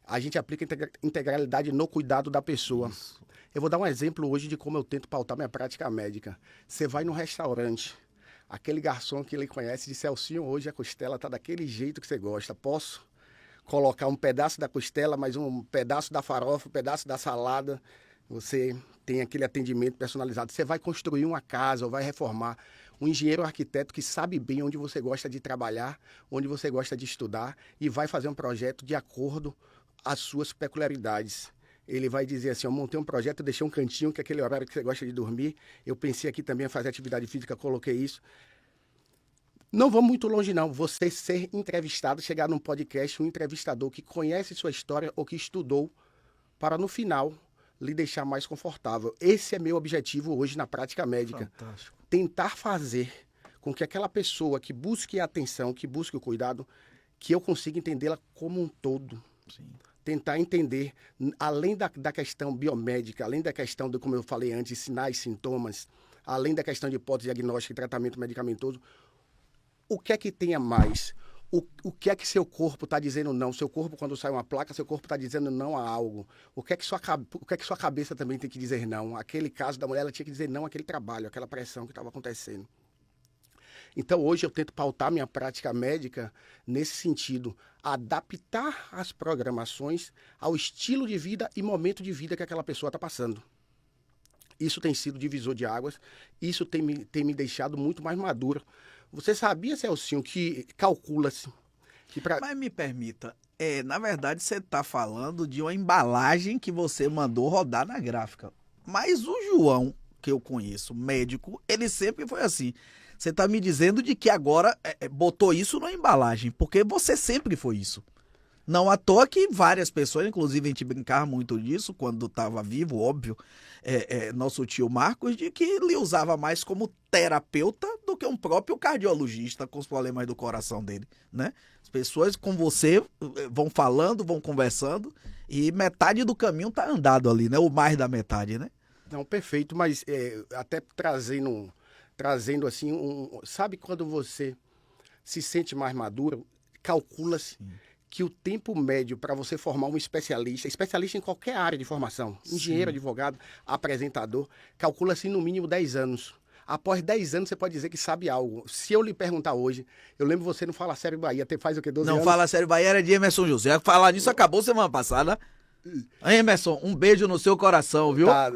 a gente aplica integralidade no cuidado da pessoa. Isso. Eu vou dar um exemplo hoje de como eu tento pautar minha prática médica. Você vai num restaurante, aquele garçom que ele conhece disse, Celcinho, hoje a costela está daquele jeito que você gosta. Posso colocar um pedaço da costela, mais um pedaço da farofa, um pedaço da salada? Você tem aquele atendimento personalizado. Você vai construir uma casa ou vai reformar. Um engenheiro arquiteto que sabe bem onde você gosta de trabalhar, onde você gosta de estudar e vai fazer um projeto de acordo às suas peculiaridades. Ele vai dizer assim, eu montei um projeto, deixei um cantinho, que é aquele horário que você gosta de dormir. Eu pensei aqui também em fazer atividade física, coloquei isso. Não vamos muito longe, não. Você ser entrevistado, chegar num podcast, um entrevistador que conhece sua história ou que estudou, para no final lhe deixar mais confortável. Esse é meu objetivo hoje na prática médica. Fantástico. Tentar fazer com que aquela pessoa que busque a atenção, que busque o cuidado, que eu consiga entendê-la como um todo. Sim. tentar entender, além da questão biomédica, além da questão, como eu falei antes, sinais, sintomas, além da questão de hipótese diagnóstica e tratamento medicamentoso, o que é que tem a mais? O que é que seu corpo está dizendo não? Seu corpo, quando sai uma placa, seu corpo está dizendo não a algo. O que é que sua cabeça também tem que dizer não? Aquele caso da mulher, ela tinha que dizer não àquele trabalho, aquela pressão que estava acontecendo. Então, hoje eu tento pautar minha prática médica nesse sentido, adaptar as programações ao estilo de vida e momento de vida que aquela pessoa está passando. Isso tem sido divisor de águas, isso tem me deixado muito mais maduro. Você sabia, Celcinho, que calcula-se que para... Mas me permita, na verdade você está falando de uma embalagem que você mandou rodar na gráfica. Mas o João, que eu conheço, médico, ele sempre foi assim. Você está me dizendo de que agora botou isso na embalagem, porque você sempre foi isso. Não à toa que várias pessoas, inclusive a gente brincava muito disso quando estava vivo, óbvio, nosso tio Marcos, de que ele usava mais como terapeuta do que um próprio cardiologista com os problemas do coração dele, né? As pessoas com você vão falando, vão conversando e metade do caminho tá andado ali, né? Ou mais da metade, né? Não, perfeito, mas até trazendo assim, sabe quando você se sente mais maduro, calcula-se que o tempo médio para você formar um especialista em qualquer área de formação, engenheiro, advogado, apresentador, calcula-se no mínimo 10 anos. Após 10 anos, você pode dizer que sabe algo. Se eu lhe perguntar hoje, eu lembro você no Fala Sério Bahia, faz o quê, 12 anos? Não, Fala Sério Bahia era de Emerson José. Falar nisso acabou semana passada. Emerson, um beijo no seu coração, viu? Tá.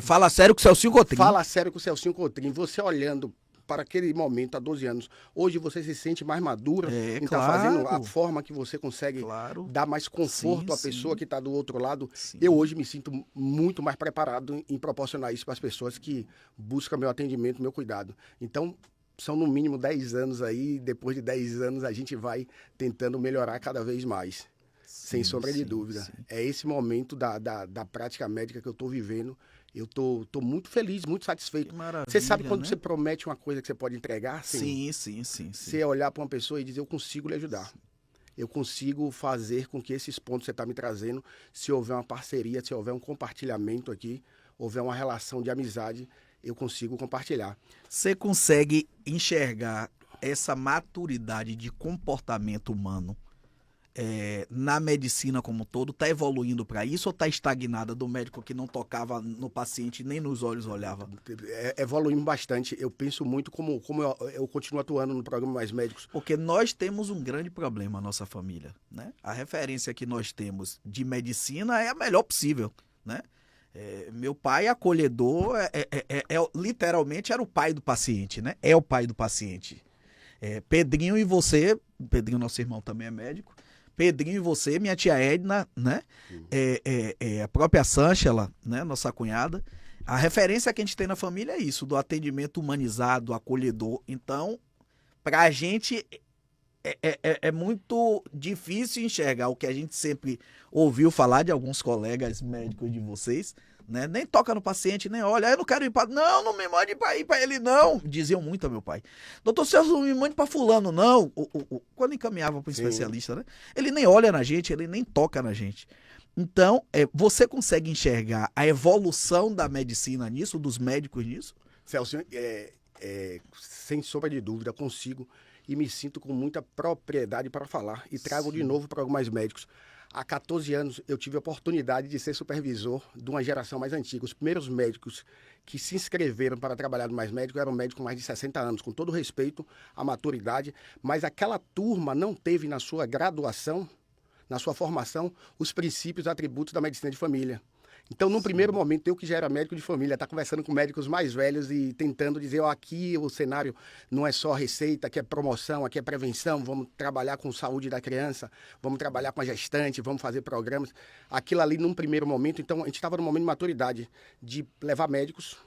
Fala sério com o Celcinho Cotrim. Fala sério com o Celcinho Cotrim. Você olhando para aquele momento, há 12 anos, hoje você se sente mais madura em estar fazendo a forma que você consegue dar mais conforto à pessoa que está do outro lado. Sim. Eu hoje me sinto muito mais preparado em proporcionar isso para as pessoas que buscam meu atendimento, meu cuidado. Então, são no mínimo 10 anos aí, depois de 10 anos a gente vai tentando melhorar cada vez mais. Sem sombra de dúvida. Sim. É esse momento da prática médica que eu estou vivendo. Eu tô muito feliz, muito satisfeito. Você sabe quando você promete uma coisa que você pode entregar? Sim. Você olhar para uma pessoa e dizer, eu consigo lhe ajudar. Eu consigo fazer com que esses pontos que você está me trazendo, se houver uma parceria, se houver um compartilhamento aqui, houver uma relação de amizade, eu consigo compartilhar. Você consegue enxergar essa maturidade de comportamento humano na medicina como um todo, está evoluindo para isso ou está estagnada do médico que não tocava no paciente nem nos olhos olhava? Evoluindo bastante. Eu penso muito como eu continuo atuando no programa Mais Médicos. Porque nós temos um grande problema, a nossa família, né? A referência que nós temos de medicina é a melhor possível, né? Meu pai acolhedor literalmente era o pai do paciente, né? É o pai do paciente. Pedrinho e você, Pedrinho, nosso irmão, também é médico. Pedrinho e você, minha tia Edna, né? A própria Sanchela, né? Nossa cunhada. A referência que a gente tem na família é isso, do atendimento humanizado, acolhedor. Então, pra gente é muito difícil enxergar o que a gente sempre ouviu falar de alguns colegas médicos de vocês, né? Nem toca no paciente, nem olha, eu não quero ir para... Não me mande para ir para ele, não. Diziam muito a meu pai. Doutor Celso, não me mande para fulano, não. Quando encaminhava para um especialista, né? Ele nem olha na gente, ele nem toca na gente. Então, você consegue enxergar a evolução da medicina nisso, dos médicos nisso? Celso, sem sombra de dúvida, consigo e me sinto com muita propriedade para falar. E trago de novo para alguns médicos. Há 14 anos eu tive a oportunidade de ser supervisor de uma geração mais antiga. Os primeiros médicos que se inscreveram para trabalhar no Mais Médico eram médicos com mais de 60 anos, com todo respeito à maturidade, mas aquela turma não teve na sua graduação, na sua formação, os princípios e atributos da medicina de família. Então, num primeiro momento, eu que já era médico de família, tá conversando com médicos mais velhos e tentando dizer, aqui o cenário não é só receita, aqui é promoção, aqui é prevenção, vamos trabalhar com saúde da criança, vamos trabalhar com a gestante, vamos fazer programas. Aquilo ali, num primeiro momento, então, a gente estava num momento de maturidade, de levar médicos,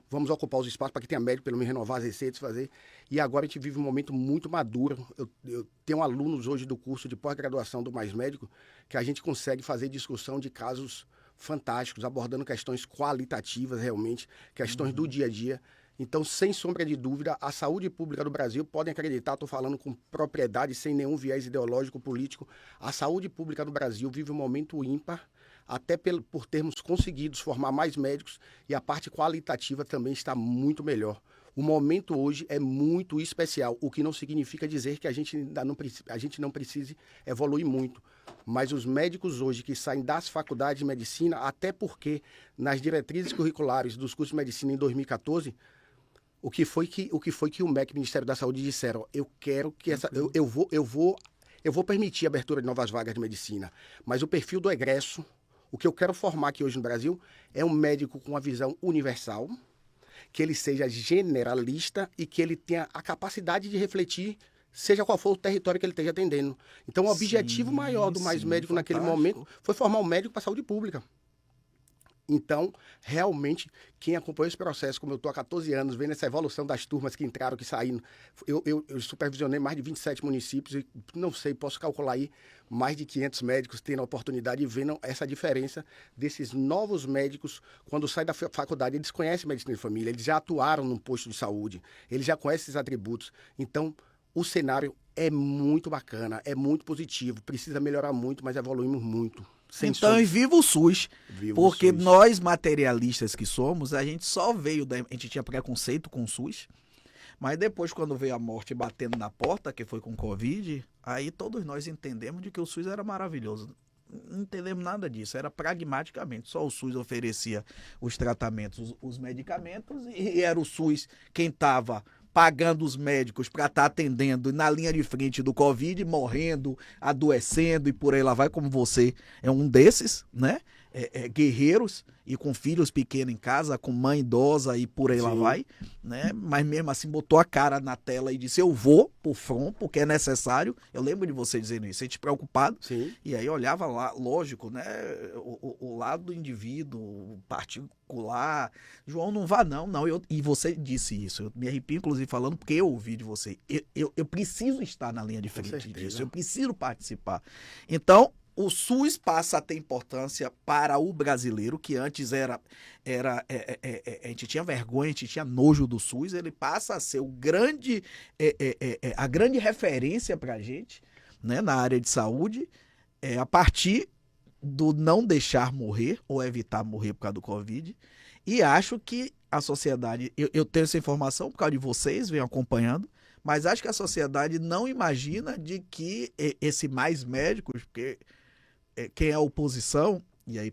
vamos ocupar os espaços para que tenha médico, pelo menos renovar as receitas, fazer. E agora a gente vive um momento muito maduro. Eu tenho alunos hoje do curso de pós-graduação do Mais Médico, que a gente consegue fazer discussão de casos fantásticos, abordando questões qualitativas realmente, questões do dia a dia, Então, sem sombra de dúvida, a saúde pública do Brasil, podem acreditar, estou falando com propriedade, sem nenhum viés ideológico, político, a saúde pública do Brasil vive um momento ímpar, até por termos conseguido formar mais médicos, e a parte qualitativa também está muito melhor. O momento hoje é muito especial, o que não significa dizer que a gente não precise evoluir muito. Mas os médicos hoje que saem das faculdades de medicina, até porque nas diretrizes curriculares dos cursos de medicina em 2014, o que foi que o MEC, Ministério da Saúde, disseram? Eu quero que eu vou permitir a abertura de novas vagas de medicina, mas o perfil do egresso, o que eu quero formar aqui hoje no Brasil, é um médico com uma visão universal, que ele seja generalista e que ele tenha a capacidade de refletir, seja qual for o território que ele esteja atendendo. Então, o objetivo maior do Mais Médico naquele momento foi formar um médico para a saúde pública. Então, realmente, quem acompanhou esse processo, como eu estou há 14 anos, vendo essa evolução das turmas que entraram, que saíram, eu supervisionei mais de 27 municípios e, não sei, posso calcular aí, mais de 500 médicos tendo a oportunidade de ver essa diferença desses novos médicos, quando saem da faculdade, eles conhecem medicina de família, eles já atuaram num posto de saúde, eles já conhecem esses atributos. Então, o cenário é muito bacana, é muito positivo, precisa melhorar muito, mas evoluímos muito. Então, e viva o SUS, porque nós materialistas que somos, a gente só veio, a gente tinha preconceito com o SUS, mas depois quando veio a morte batendo na porta, que foi com o Covid, aí todos nós entendemos de que o SUS era maravilhoso. Não entendemos nada disso, era pragmaticamente, só o SUS oferecia os tratamentos, os medicamentos, e era o SUS quem estava pagando os médicos para estar atendendo na linha de frente do Covid, morrendo, adoecendo e por aí lá vai, como você é um desses, né? Guerreiros e com filhos pequenos em casa, com mãe idosa e por aí lá vai, né? Mas mesmo assim botou a cara na tela e disse, eu vou pro front, porque é necessário. Eu lembro de você dizendo isso, a gente preocupado. Sim. E aí olhava lá, lógico, né? O lado do indivíduo, particular. João, não vá não. E você disse isso, eu me arrepio inclusive falando, porque eu ouvi de você. Eu preciso estar na linha de frente disso, eu preciso participar. Então, o SUS passa a ter importância para o brasileiro, que antes a gente tinha vergonha, a gente tinha nojo do SUS, ele passa a ser a grande referência para a gente, né, na área de saúde, a partir do não deixar morrer ou evitar morrer por causa do Covid. E acho que a sociedade, eu tenho essa informação por causa de vocês, venho acompanhando, mas acho que a sociedade não imagina de que esse Mais Médicos, porque quem é a oposição, e aí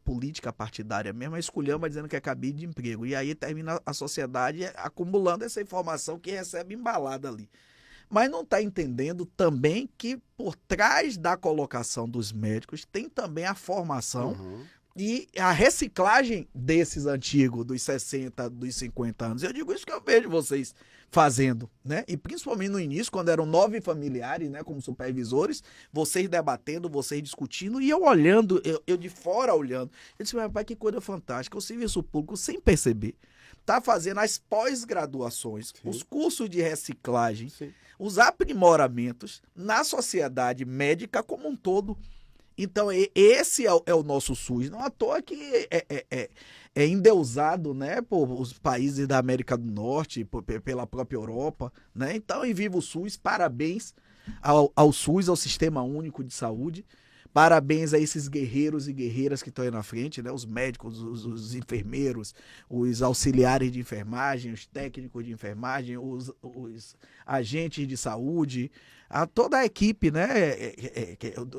política partidária mesmo, é esculhamba dizendo que é cabide de emprego. E aí termina a sociedade acumulando essa informação que recebe embalada ali. Mas não está entendendo também que por trás da colocação dos médicos tem também a formação e a reciclagem desses antigos, dos 60, dos 50 anos. Eu digo isso que eu vejo vocês fazendo, né? E principalmente no início, quando eram 9 familiares, né, como supervisores, vocês debatendo, vocês discutindo, e eu olhando, eu de fora olhando. Eu disse, mas pai, que coisa fantástica, o serviço público, sem perceber, tá fazendo as pós-graduações, os cursos de reciclagem, os aprimoramentos na sociedade médica como um todo. Então, esse é o nosso SUS. Não à toa que é endeusado, né, por os países da América do Norte, pela própria Europa, né? Então, e viva o SUS, parabéns ao SUS, ao Sistema Único de Saúde. Parabéns a esses guerreiros e guerreiras que estão aí na frente, né? Os médicos, os enfermeiros, os auxiliares de enfermagem, os técnicos de enfermagem, os agentes de saúde, toda a equipe, né?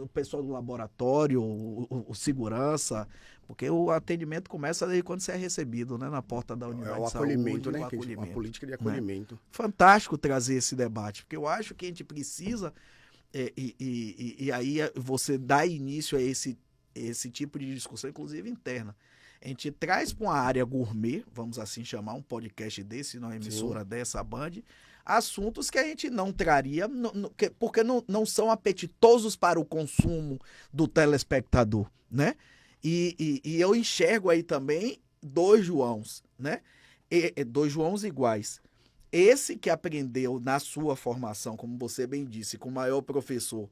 O pessoal do laboratório, o segurança, porque o atendimento começa desde quando você é recebido, né? Na porta da unidade de saúde. Né? Uma política de acolhimento. Né? Fantástico trazer esse debate, porque eu acho que a gente precisa... E aí você dá início a esse tipo de discussão, inclusive interna. A gente traz para uma área gourmet, vamos assim chamar, um podcast desse, uma emissora dessa, Band, assuntos que a gente não traria, porque não são apetitosos para o consumo do telespectador, né? E eu enxergo aí também 2 Joãos, né? 2 Joãos iguais. Esse que aprendeu na sua formação, como você bem disse, com o maior professor,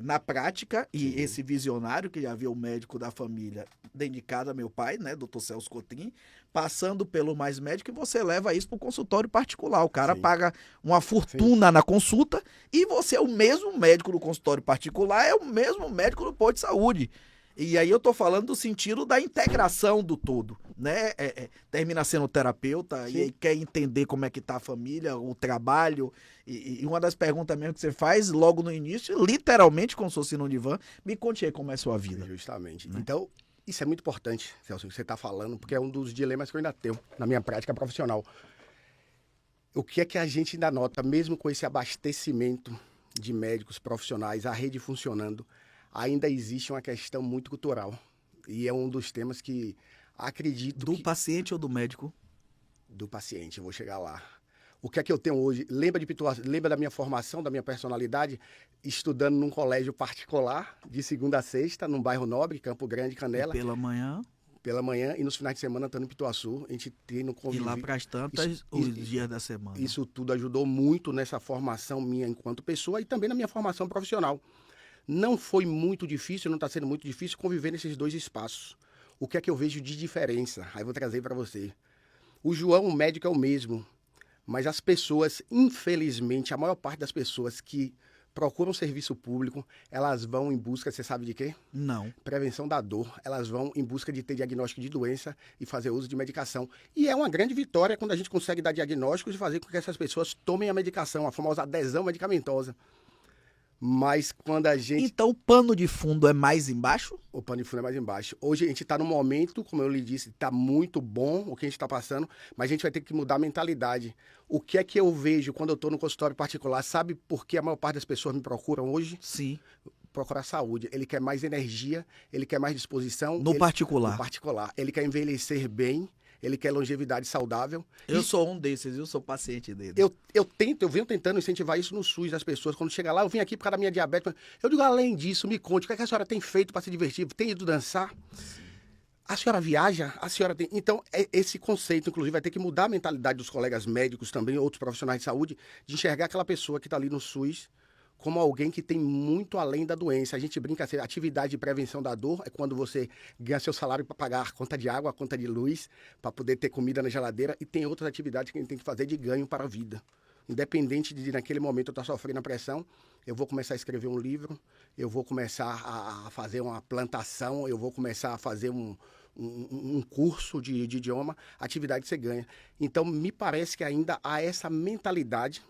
na prática, e esse visionário, que já viu o médico da família dedicado a meu pai, né, Dr. Celso Cotrim, passando pelo Mais Médico, e você leva isso para o consultório particular. O cara Sim. paga uma fortuna na consulta e você é o mesmo médico do consultório particular, é o mesmo médico do posto de saúde. E aí eu tô falando do sentido da integração do todo, né? Termina sendo terapeuta e aí quer entender como é que tá a família, o trabalho. E uma das perguntas mesmo que você faz logo no início, literalmente como se fosse no divã, me conte aí como é a sua vida. Justamente. Então, isso é muito importante, Celso, que você está falando, porque é um dos dilemas que eu ainda tenho na minha prática profissional. O que é que a gente ainda nota, mesmo com esse abastecimento de médicos profissionais, a rede funcionando, ainda existe uma questão muito cultural. E é um dos temas que acredito do paciente ou do médico? Do paciente, eu vou chegar lá. O que é que eu tenho hoje? Lembra da minha formação, da minha personalidade, estudando num colégio particular, de segunda a sexta, num bairro nobre, Campo Grande, Canela. E pela manhã? Pela manhã, e nos finais de semana estando em Pituaçu, a gente tem no convívio. E lá para as tantas, os dias da semana. Isso tudo ajudou muito nessa formação minha enquanto pessoa e também na minha formação profissional. Não foi muito difícil, não está sendo muito difícil conviver nesses dois espaços. O que é que eu vejo de diferença? Aí eu vou trazer para você. O João, o médico, é o mesmo, mas as pessoas, infelizmente, a maior parte das pessoas que procuram serviço público, elas vão em busca, você sabe de quê? Não. Prevenção da dor. Elas vão em busca de ter diagnóstico de doença e fazer uso de medicação. E é uma grande vitória quando a gente consegue dar diagnósticos e fazer com que essas pessoas tomem a medicação, a famosa adesão medicamentosa. Mas quando a gente... Então o pano de fundo é mais embaixo? O pano de fundo é mais embaixo. Hoje a gente está num momento, como eu lhe disse, está muito bom o que a gente está passando, mas a gente vai ter que mudar a mentalidade. O que é que eu vejo quando eu estou no consultório particular? Sabe por que a maior parte das pessoas me procuram hoje? Sim. Procurar saúde. Ele quer mais energia, ele quer mais disposição. No particular. No particular. Ele quer envelhecer bem, ele quer longevidade saudável. Eu sou um desses, eu sou paciente dele. Eu venho tentando incentivar isso no SUS das pessoas. Quando chega lá, eu vim aqui por causa da minha diabetes. Eu digo, além disso, me conte, o que é que a senhora tem feito para se divertir? Tem ido dançar? A senhora viaja? A senhora tem... Então, esse conceito, inclusive, vai ter que mudar a mentalidade dos colegas médicos também, outros profissionais de saúde, de enxergar aquela pessoa que está ali no SUS como alguém que tem muito além da doença. A gente brinca assim, atividade de prevenção da dor é quando você ganha seu salário para pagar a conta de água, a conta de luz, para poder ter comida na geladeira, e tem outras atividades que a gente tem que fazer de ganho para a vida. Independente de naquele momento eu estar sofrendo a pressão, eu vou começar a escrever um livro, eu vou começar a fazer uma plantação, eu vou começar a fazer um curso de idioma, atividade você ganha. Então, me parece que ainda há essa mentalidade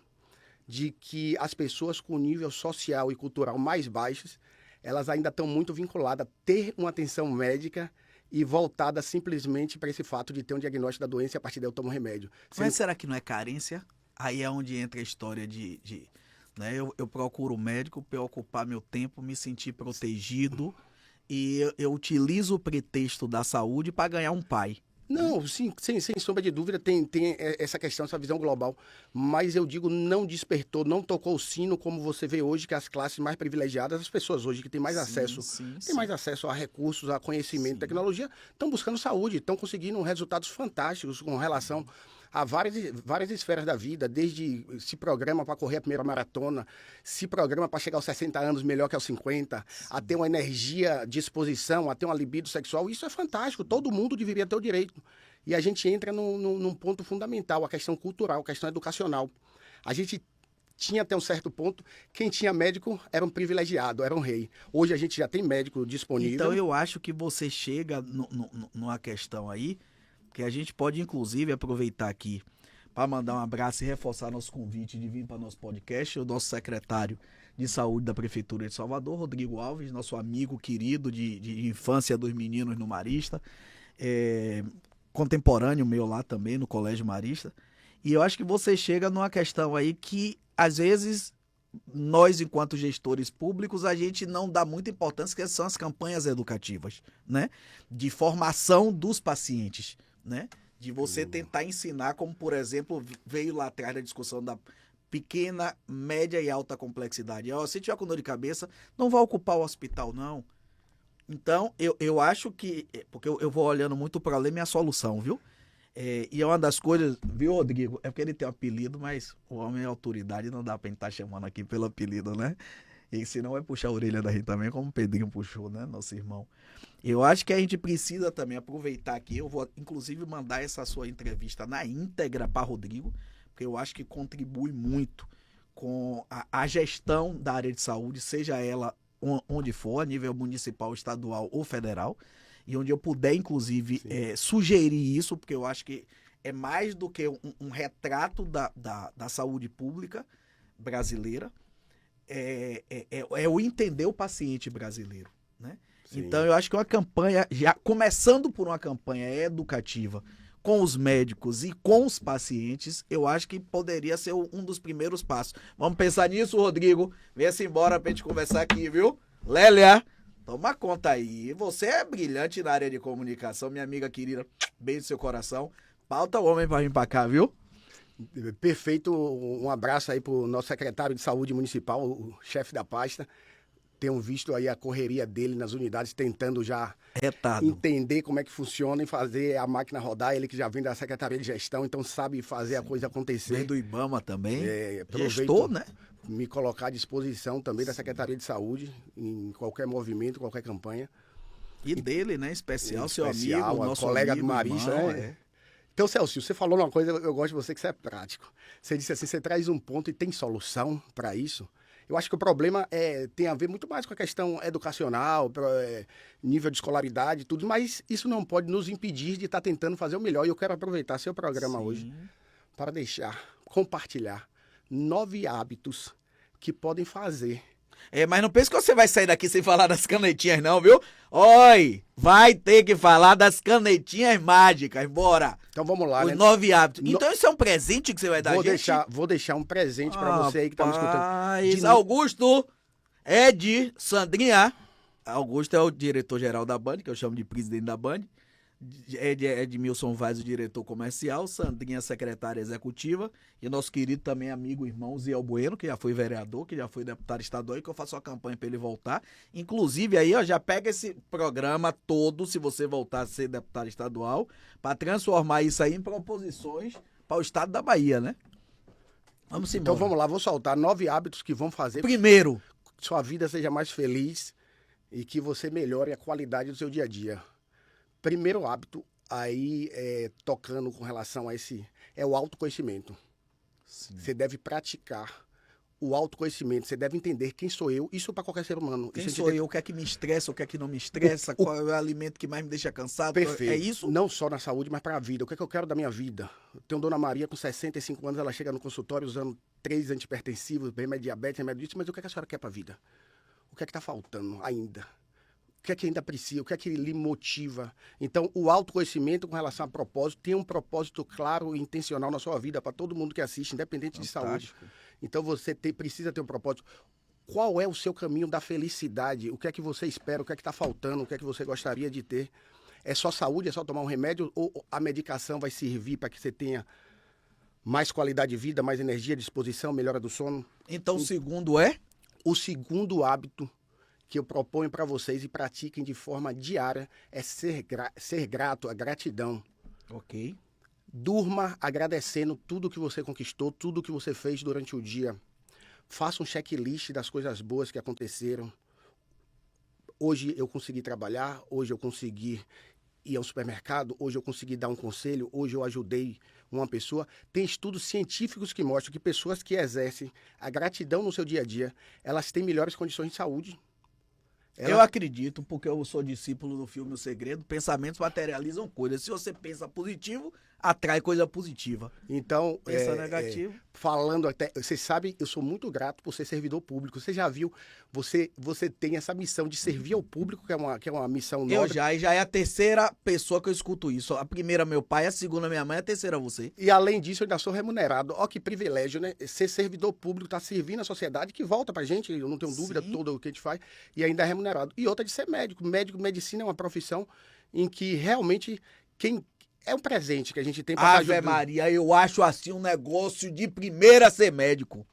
de que as pessoas com nível social e cultural mais baixos, elas ainda estão muito vinculadas a ter uma atenção médica e voltada simplesmente para esse fato de ter um diagnóstico da doença e a partir daí eu tomo remédio. Mas será que não é carência? Aí é onde entra a história né? Eu procuro o médico para ocupar meu tempo, me sentir protegido, e eu utilizo o pretexto da saúde para ganhar um pai. Não, sim, sem sombra de dúvida, tem essa questão, essa visão global. Mas eu digo, não despertou, não tocou o sino, como você vê hoje, que as classes mais privilegiadas, as pessoas hoje que têm mais mais acesso a recursos, a conhecimento, tecnologia, estão buscando saúde, estão conseguindo resultados fantásticos com relação a várias esferas da vida, desde se programa para correr a primeira maratona, se programa para chegar aos 60 anos melhor que aos 50, a ter uma energia, disposição, a ter uma libido sexual. Isso é fantástico, todo mundo deveria ter o direito. E a gente entra num ponto fundamental, a questão cultural, a questão educacional. A gente tinha até um certo ponto, quem tinha médico era um privilegiado, era um rei. Hoje a gente já tem médico disponível. Então eu acho que você chega numa questão aí, que a gente pode, inclusive, aproveitar aqui para mandar um abraço e reforçar nosso convite de vir para nosso podcast, o nosso secretário de saúde da Prefeitura de Salvador, Rodrigo Alves, nosso amigo querido de infância dos meninos no Marista, contemporâneo meu lá também, no Colégio Marista. E eu acho que você chega numa questão aí que, às vezes, nós, enquanto gestores públicos, a gente não dá muita importância, que são as campanhas educativas, né? De formação dos pacientes, né? De você tentar ensinar, como, por exemplo, veio lá atrás da discussão da pequena, média e alta complexidade. Se tiver com dor de cabeça, não vai ocupar o hospital, não. Então, eu acho que... Porque eu vou olhando muito o problema e a solução, viu? E é uma das coisas, viu, Rodrigo? É porque ele tem um apelido, mas o homem é autoridade, não dá pra gente estar chamando aqui pelo apelido, né? E se não vai puxar a orelha da gente também, como o Pedrinho puxou, né, nosso irmão. Eu acho que a gente precisa também aproveitar aqui, eu vou inclusive mandar essa sua entrevista na íntegra para Rodrigo, porque eu acho que contribui muito com a gestão da área de saúde, seja ela onde for, a nível municipal, estadual ou federal, e onde eu puder, inclusive, sugerir isso, porque eu acho que é mais do que um retrato da saúde pública brasileira, é o entender o paciente brasileiro, né? Sim. Então, eu acho que uma campanha, já começando por uma campanha educativa com os médicos e com os pacientes, eu acho que poderia ser um dos primeiros passos. Vamos pensar nisso, Rodrigo. Venha-se embora pra gente conversar aqui, viu? Lélia, toma conta aí. Você é brilhante na área de comunicação, minha amiga querida. Beijo no seu coração. Pauta o homem pra vir pra cá, viu? Perfeito. Um abraço aí pro nosso secretário de saúde municipal, o chefe da pasta. Tenho visto aí a correria dele nas unidades, tentando já entender como é que funciona e fazer a máquina rodar. Ele que já vem da Secretaria de Gestão, então sabe fazer a coisa acontecer. Vem do IBAMA também. Gestor, né? Me colocar à disposição também da Secretaria de Saúde em qualquer movimento, qualquer campanha. E dele, né? Especial, seu amigo, nosso colega amigo, do Marista, irmão, né? Então, Celso, você falou uma coisa, eu gosto de você que você é prático. Você disse assim, você traz um ponto e tem solução para isso. Eu acho que o problema tem a ver muito mais com a questão educacional, nível de escolaridade e tudo, mas isso não pode nos impedir de estar tentando fazer o melhor. E eu quero aproveitar seu programa hoje para compartilhar 9 hábitos que podem fazer. Mas não pense que você vai sair daqui sem falar das canetinhas não, viu? Oi, vai ter que falar das canetinhas mágicas, bora. Então vamos lá, Os né? 9 hábitos. Então isso é um presente que você vai dar a gente? Vou deixar um presente para você aí que tá me escutando. Augusto, Ed, Sandrinha. Augusto é o diretor-geral da Band, que eu chamo de presidente da Band. Edmilson Vaz, o diretor comercial, Sandrinha, secretária executiva, e nosso querido também amigo, irmão Ziel Bueno, que já foi vereador, que já foi deputado estadual, e que eu faço uma campanha para ele voltar. Inclusive aí, ó, já pega esse programa todo, se você voltar a ser deputado estadual, para transformar isso aí em proposições para o estado da Bahia, né? Vamos embora. Então vamos lá, vou soltar 9 hábitos que vão fazer primeiro que sua vida seja mais feliz e que você melhore a qualidade do seu dia a dia. Primeiro hábito, aí tocando com relação a esse, é o autoconhecimento. Sim. Você deve praticar o autoconhecimento, você deve entender quem sou eu, isso para qualquer ser humano. Quem sou eu, o que é que me estressa, o que é que não me estressa, qual é o alimento que mais me deixa cansado. Perfeito. É isso? Não só na saúde, mas para a vida. O que é que eu quero da minha vida? Eu tenho Dona Maria com 65 anos, ela chega no consultório usando 3 antihipertensivos, remédio diabetes, remédio disso, mas o que é que a senhora quer para a vida? O que é que está faltando ainda? O que é que ainda precisa? O que é que lhe motiva? Então, o autoconhecimento com relação a propósito, tem um propósito claro e intencional na sua vida, para todo mundo que assiste, independente de saúde. Então, você precisa ter um propósito. Qual é o seu caminho da felicidade? O que é que você espera? O que é que está faltando? O que é que você gostaria de ter? É só saúde? É só tomar um remédio? Ou a medicação vai servir para que você tenha mais qualidade de vida, mais energia, disposição, melhora do sono? Então, o segundo é? O segundo hábito que eu proponho para vocês e pratiquem de forma diária é ser grato, a gratidão. Ok. Durma agradecendo tudo que você conquistou, tudo que você fez durante o dia. Faça um checklist das coisas boas que aconteceram. Hoje eu consegui trabalhar, hoje eu consegui ir ao supermercado, hoje eu consegui dar um conselho, hoje eu ajudei uma pessoa. Tem estudos científicos que mostram que pessoas que exercem a gratidão no seu dia a dia, elas têm melhores condições de saúde. Eu acredito, porque eu sou discípulo do filme O Segredo, pensamentos materializam coisas. Se você pensa positivo, atrai coisa positiva. Então, pensa negativo. Falando até, você sabe, eu sou muito grato por ser servidor público. Você já viu, você tem essa missão de servir ao público, que é uma missão nobre. Eu já é a terceira pessoa que eu escuto isso. A primeira meu pai, a segunda minha mãe, a terceira você. E além disso, eu ainda sou remunerado. Ó que privilégio, né? Ser servidor público, tá servindo a sociedade, que volta pra gente, eu não tenho dúvida toda o que a gente faz, e ainda é remunerado. E outra de ser médico. Medicina é uma profissão em que realmente é um presente que a gente tem para Ave Maria, eu acho assim um negócio de primeira ser médico.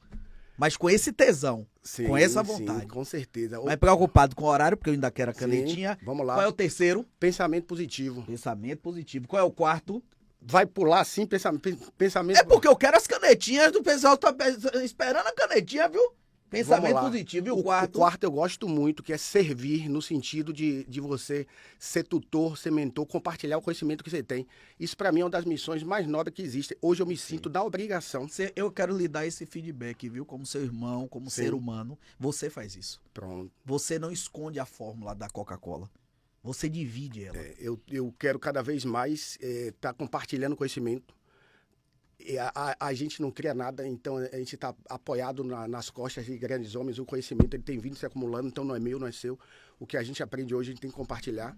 Mas com esse tesão, sim, com essa vontade. Sim, com certeza. Mas preocupado com o horário, porque eu ainda quero a canetinha. Sim, vamos lá. Qual é o terceiro? Pensamento positivo. Pensamento positivo. Qual é o quarto? Vai pular assim, pensamento... É porque eu quero as canetinhas do pessoal, tá esperando a canetinha, viu? Pensamento lá. positivo. E o O quarto? quarto eu gosto muito, que é servir no sentido de você ser tutor, ser mentor, compartilhar o conhecimento que você tem. Isso para mim é uma das missões mais nobres que existem. Hoje eu me sinto na obrigação. Eu quero lhe dar esse feedback, viu? Como seu irmão, como Sim. ser humano. Você faz isso. Pronto. Você não esconde a fórmula da Coca-Cola. Você divide ela. Eu quero cada vez mais estar compartilhando conhecimento. A gente não cria nada, então a gente está apoiado nas costas de grandes homens. O conhecimento ele tem vindo se acumulando, então não é meu, não é seu. O que a gente aprende hoje, a gente tem que compartilhar.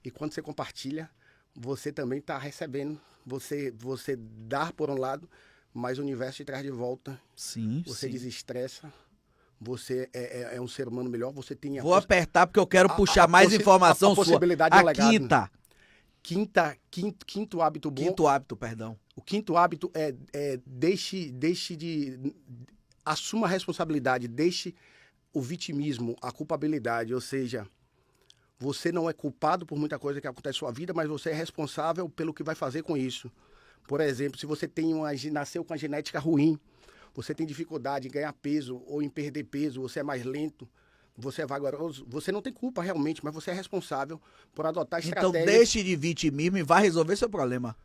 E quando você compartilha, você também está recebendo. Você dá por um lado, mas o universo te traz de volta. Sim, Você sim. desestressa. Você é um ser humano melhor. Você tem Vou apertar porque eu quero puxar mais informação a sua. possibilidade de um legado. Quinto hábito bom. Quinto hábito, perdão. O quinto hábito é assuma a responsabilidade, deixe o vitimismo, a culpabilidade, ou seja, você não é culpado por muita coisa que acontece na sua vida, mas você é responsável pelo que vai fazer com isso. Por exemplo, se você nasceu com a genética ruim, você tem dificuldade em ganhar peso ou em perder peso, você é mais lento, você é vagaroso, você não tem culpa realmente, mas você é responsável por adotar estratégias. Então deixe de vitimismo e vá resolver seu problema.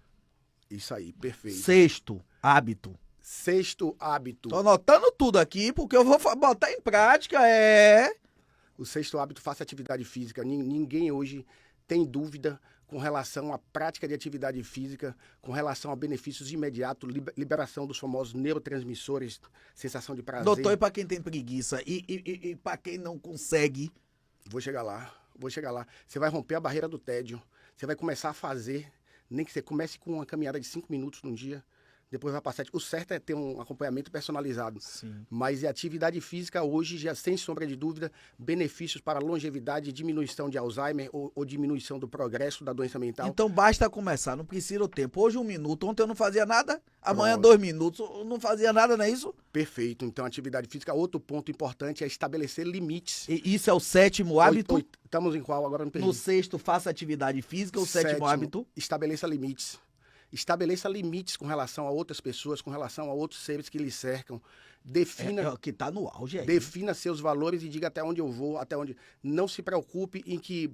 Isso aí, perfeito. Sexto hábito. Tô anotando tudo aqui porque eu vou botar em prática, O sexto hábito, faça atividade física. Ninguém hoje tem dúvida com relação à prática de atividade física, com relação a benefícios imediatos, liberação dos famosos neurotransmissores, sensação de prazer. Doutor, e pra quem tem preguiça? E pra quem não consegue? Vou chegar lá. Você vai romper a barreira do tédio. Você vai começar a fazer, nem que você comece com uma caminhada de 5 minutos num dia, depois vai passar. O certo é ter um acompanhamento personalizado. Sim. Mas a atividade física hoje, já sem sombra de dúvida, benefícios para longevidade, diminuição de Alzheimer ou diminuição do progresso da doença mental. Então basta começar, não precisa o tempo. Hoje 1 minuto, ontem eu não fazia nada, amanhã Pronto. 2 minutos, eu não fazia nada, não é isso? Perfeito. Então, atividade física. Outro ponto importante é estabelecer limites. E isso é o sétimo hábito. Estamos em qual? Agora não perdi. No sexto, faça atividade física, o sétimo hábito. Estabeleça limites. Estabeleça limites com relação a outras pessoas, com relação a outros seres que lhe cercam. Defina, Que tá no auge aí. defina seus valores e diga até onde eu vou, até onde. Não se preocupe em que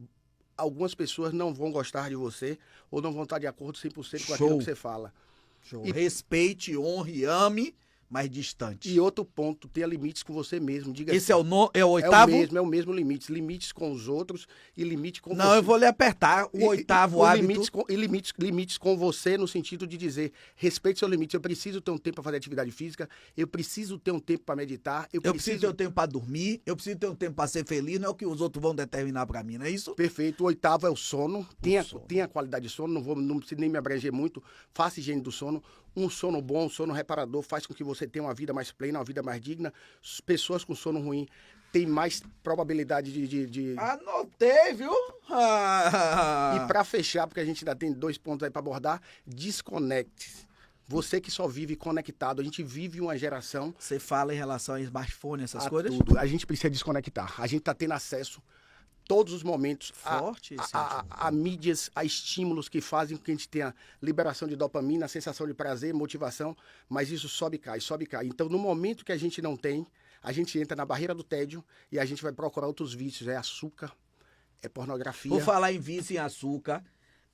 algumas pessoas não vão gostar de você ou não vão estar de acordo 100% com aquilo que você fala. Show. Respeite, honre, ame, mas distante. E outro ponto, tenha limites com você mesmo. Diga Esse é o é oitavo? É o mesmo limite. Limites com os outros e limite com você. Não, eu vou lhe apertar. O oitavo hábito. Limites com você no sentido de dizer, respeite seu limite. Eu preciso ter um tempo para fazer atividade física, eu preciso ter um tempo para meditar, Eu preciso ter um tempo para dormir, eu preciso ter um tempo para ser feliz, não é o que os outros vão determinar para mim, não é isso? Perfeito. O oitavo é o sono. Tenha qualidade de sono, não preciso nem me abranger muito. Faça higiene do sono. Um sono bom, um sono reparador faz com que você tenha uma vida mais plena, uma vida mais digna. Pessoas com sono ruim têm mais probabilidade de... Anotei, viu? E para fechar, porque a gente ainda tem 2 pontos aí para abordar, desconecte. Você que só vive conectado, a gente vive uma geração... Você fala em relação a smartphone, essas coisas? Tudo. A gente precisa desconectar. A gente está tendo acesso todos os momentos Forte a mídias, a estímulos que fazem com que a gente tenha liberação de dopamina, sensação de prazer, motivação, mas isso sobe e cai, sobe e cai. Então, no momento que a gente não tem, a gente entra na barreira do tédio e a gente vai procurar outros vícios, é açúcar, é pornografia. Vou falar em vício em açúcar.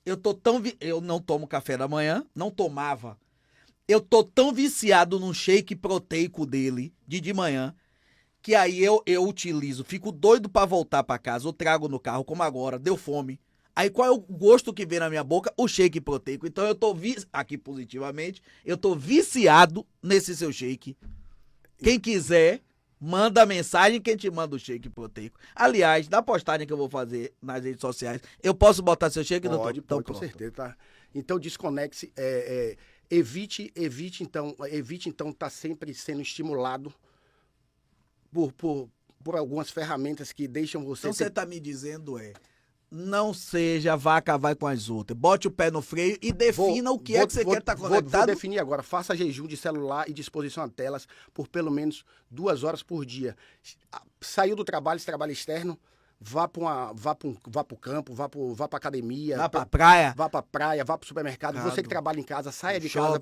Eu não tomo café da manhã, não tomava. Eu tô tão viciado num shake proteico dele, de manhã, que aí eu utilizo, fico doido pra voltar pra casa, eu trago no carro, como agora, deu fome. Aí qual é o gosto que vem na minha boca? O shake proteico. Então eu tô, aqui positivamente, eu tô viciado nesse seu shake. Quem quiser, manda mensagem que a gente manda o shake proteico. Aliás, na postagem que eu vou fazer nas redes sociais, eu posso botar seu shake, doutor? Pode, com certeza. Tá? Então desconecte, evite então estar sempre sendo estimulado por algumas ferramentas que deixam você... Então você tá me dizendo não seja vaca vai com as outras. Bote o pé no freio e defina o que é que você quer estar conectado. Vou definir agora. Faça jejum de celular e de exposição a telas por pelo menos 2 horas por dia. Saiu do trabalho, esse trabalho externo, vá pro campo, vá pra academia. Vá pra praia. Vá pra praia, vá pro supermercado. Você que trabalha em casa, saia de casa,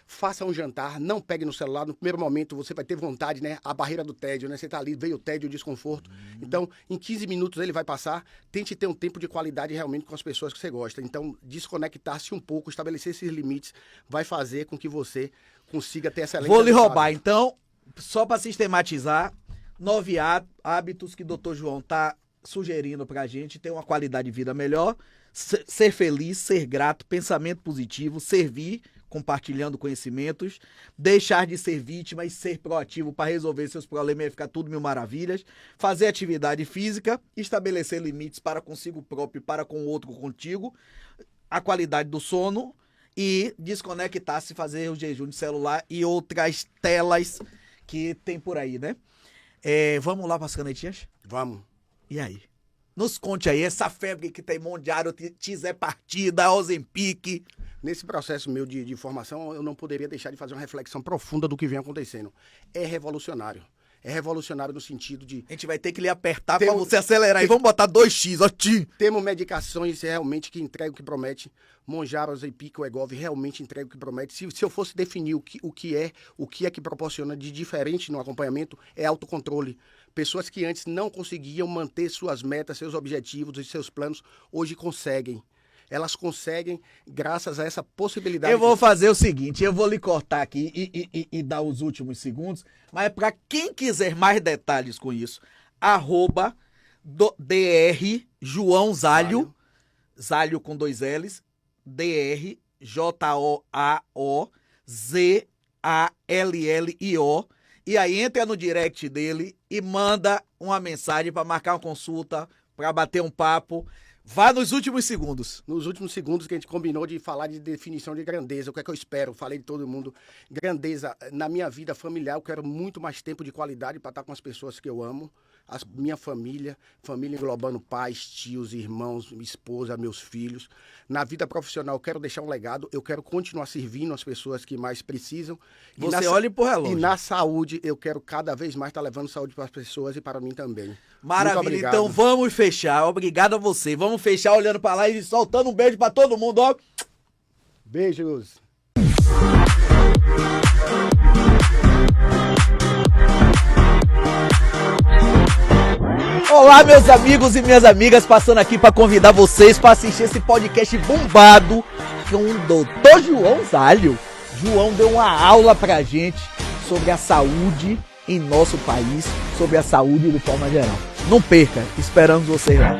faça um jantar, não pegue no celular. No primeiro momento você vai ter vontade, né? A barreira do tédio, né? Você tá ali, veio o tédio, o desconforto. Então, em 15 minutos ele vai passar. Tente ter um tempo de qualidade realmente com as pessoas que você gosta. Então, desconectar-se um pouco, estabelecer esses limites, vai fazer com que você consiga ter excelente Vou lhe resultado. roubar, então, só para sistematizar, 9 hábitos que o Dr. João tá sugerindo pra gente ter uma qualidade de vida melhor, ser feliz, ser grato, pensamento positivo, servir, compartilhando conhecimentos, deixar de ser vítima e ser proativo para resolver seus problemas e ficar tudo mil maravilhas, fazer atividade física, estabelecer limites para consigo próprio, para com o outro, contigo, a qualidade do sono e desconectar-se, fazer o jejum de celular e outras telas que tem por aí, né? Vamos lá para as canetinhas? Vamos. E aí? Nos conte aí, essa febre que tem mundial, Tizé Partida, Ozempic. Nesse processo meu de formação, eu não poderia deixar de fazer uma reflexão profunda do que vem acontecendo. É revolucionário. É revolucionário no sentido de... A gente vai ter que lhe apertar para você acelerar. E vamos botar 2x, ó. Temos medicações realmente que entregam o que promete. Monjaro, Ozempic, o Wegovy realmente entregam o que promete. Se eu fosse definir o que é que proporciona de diferente no acompanhamento, é autocontrole. Pessoas que antes não conseguiam manter suas metas, seus objetivos e seus planos, hoje conseguem. Elas conseguem graças a essa possibilidade. Eu vou fazer o seguinte, eu vou lhe cortar aqui e dar os últimos segundos, mas para quem quiser mais detalhes com isso, @Dr. João Zalio, Zalio com 2 L's, Dr. JOAOZALLIO, e aí entra no direct dele e manda uma mensagem para marcar uma consulta, para bater um papo. Vá nos últimos segundos. Nos últimos segundos que a gente combinou de falar de definição de grandeza, o que é que eu espero? Falei de todo mundo. Grandeza, na minha vida familiar, eu quero muito mais tempo de qualidade para estar com as pessoas que eu amo. Minha família englobando pais, tios, irmãos, minha esposa, meus filhos. Na vida profissional, eu quero deixar um legado, eu quero continuar servindo as pessoas que mais precisam. Você olhe pro relógio. E na saúde, eu quero cada vez mais estar levando saúde para as pessoas e para mim também. Maravilha, então vamos fechar. Obrigado a você. Vamos fechar olhando para lá e soltando um beijo para todo mundo, ó. Beijos. Olá, meus amigos e minhas amigas, passando aqui para convidar vocês para assistir esse podcast bombado com o Dr. João Zalio. João deu uma aula pra gente sobre a saúde em nosso país, sobre a saúde de forma geral. Não perca, esperamos vocês lá.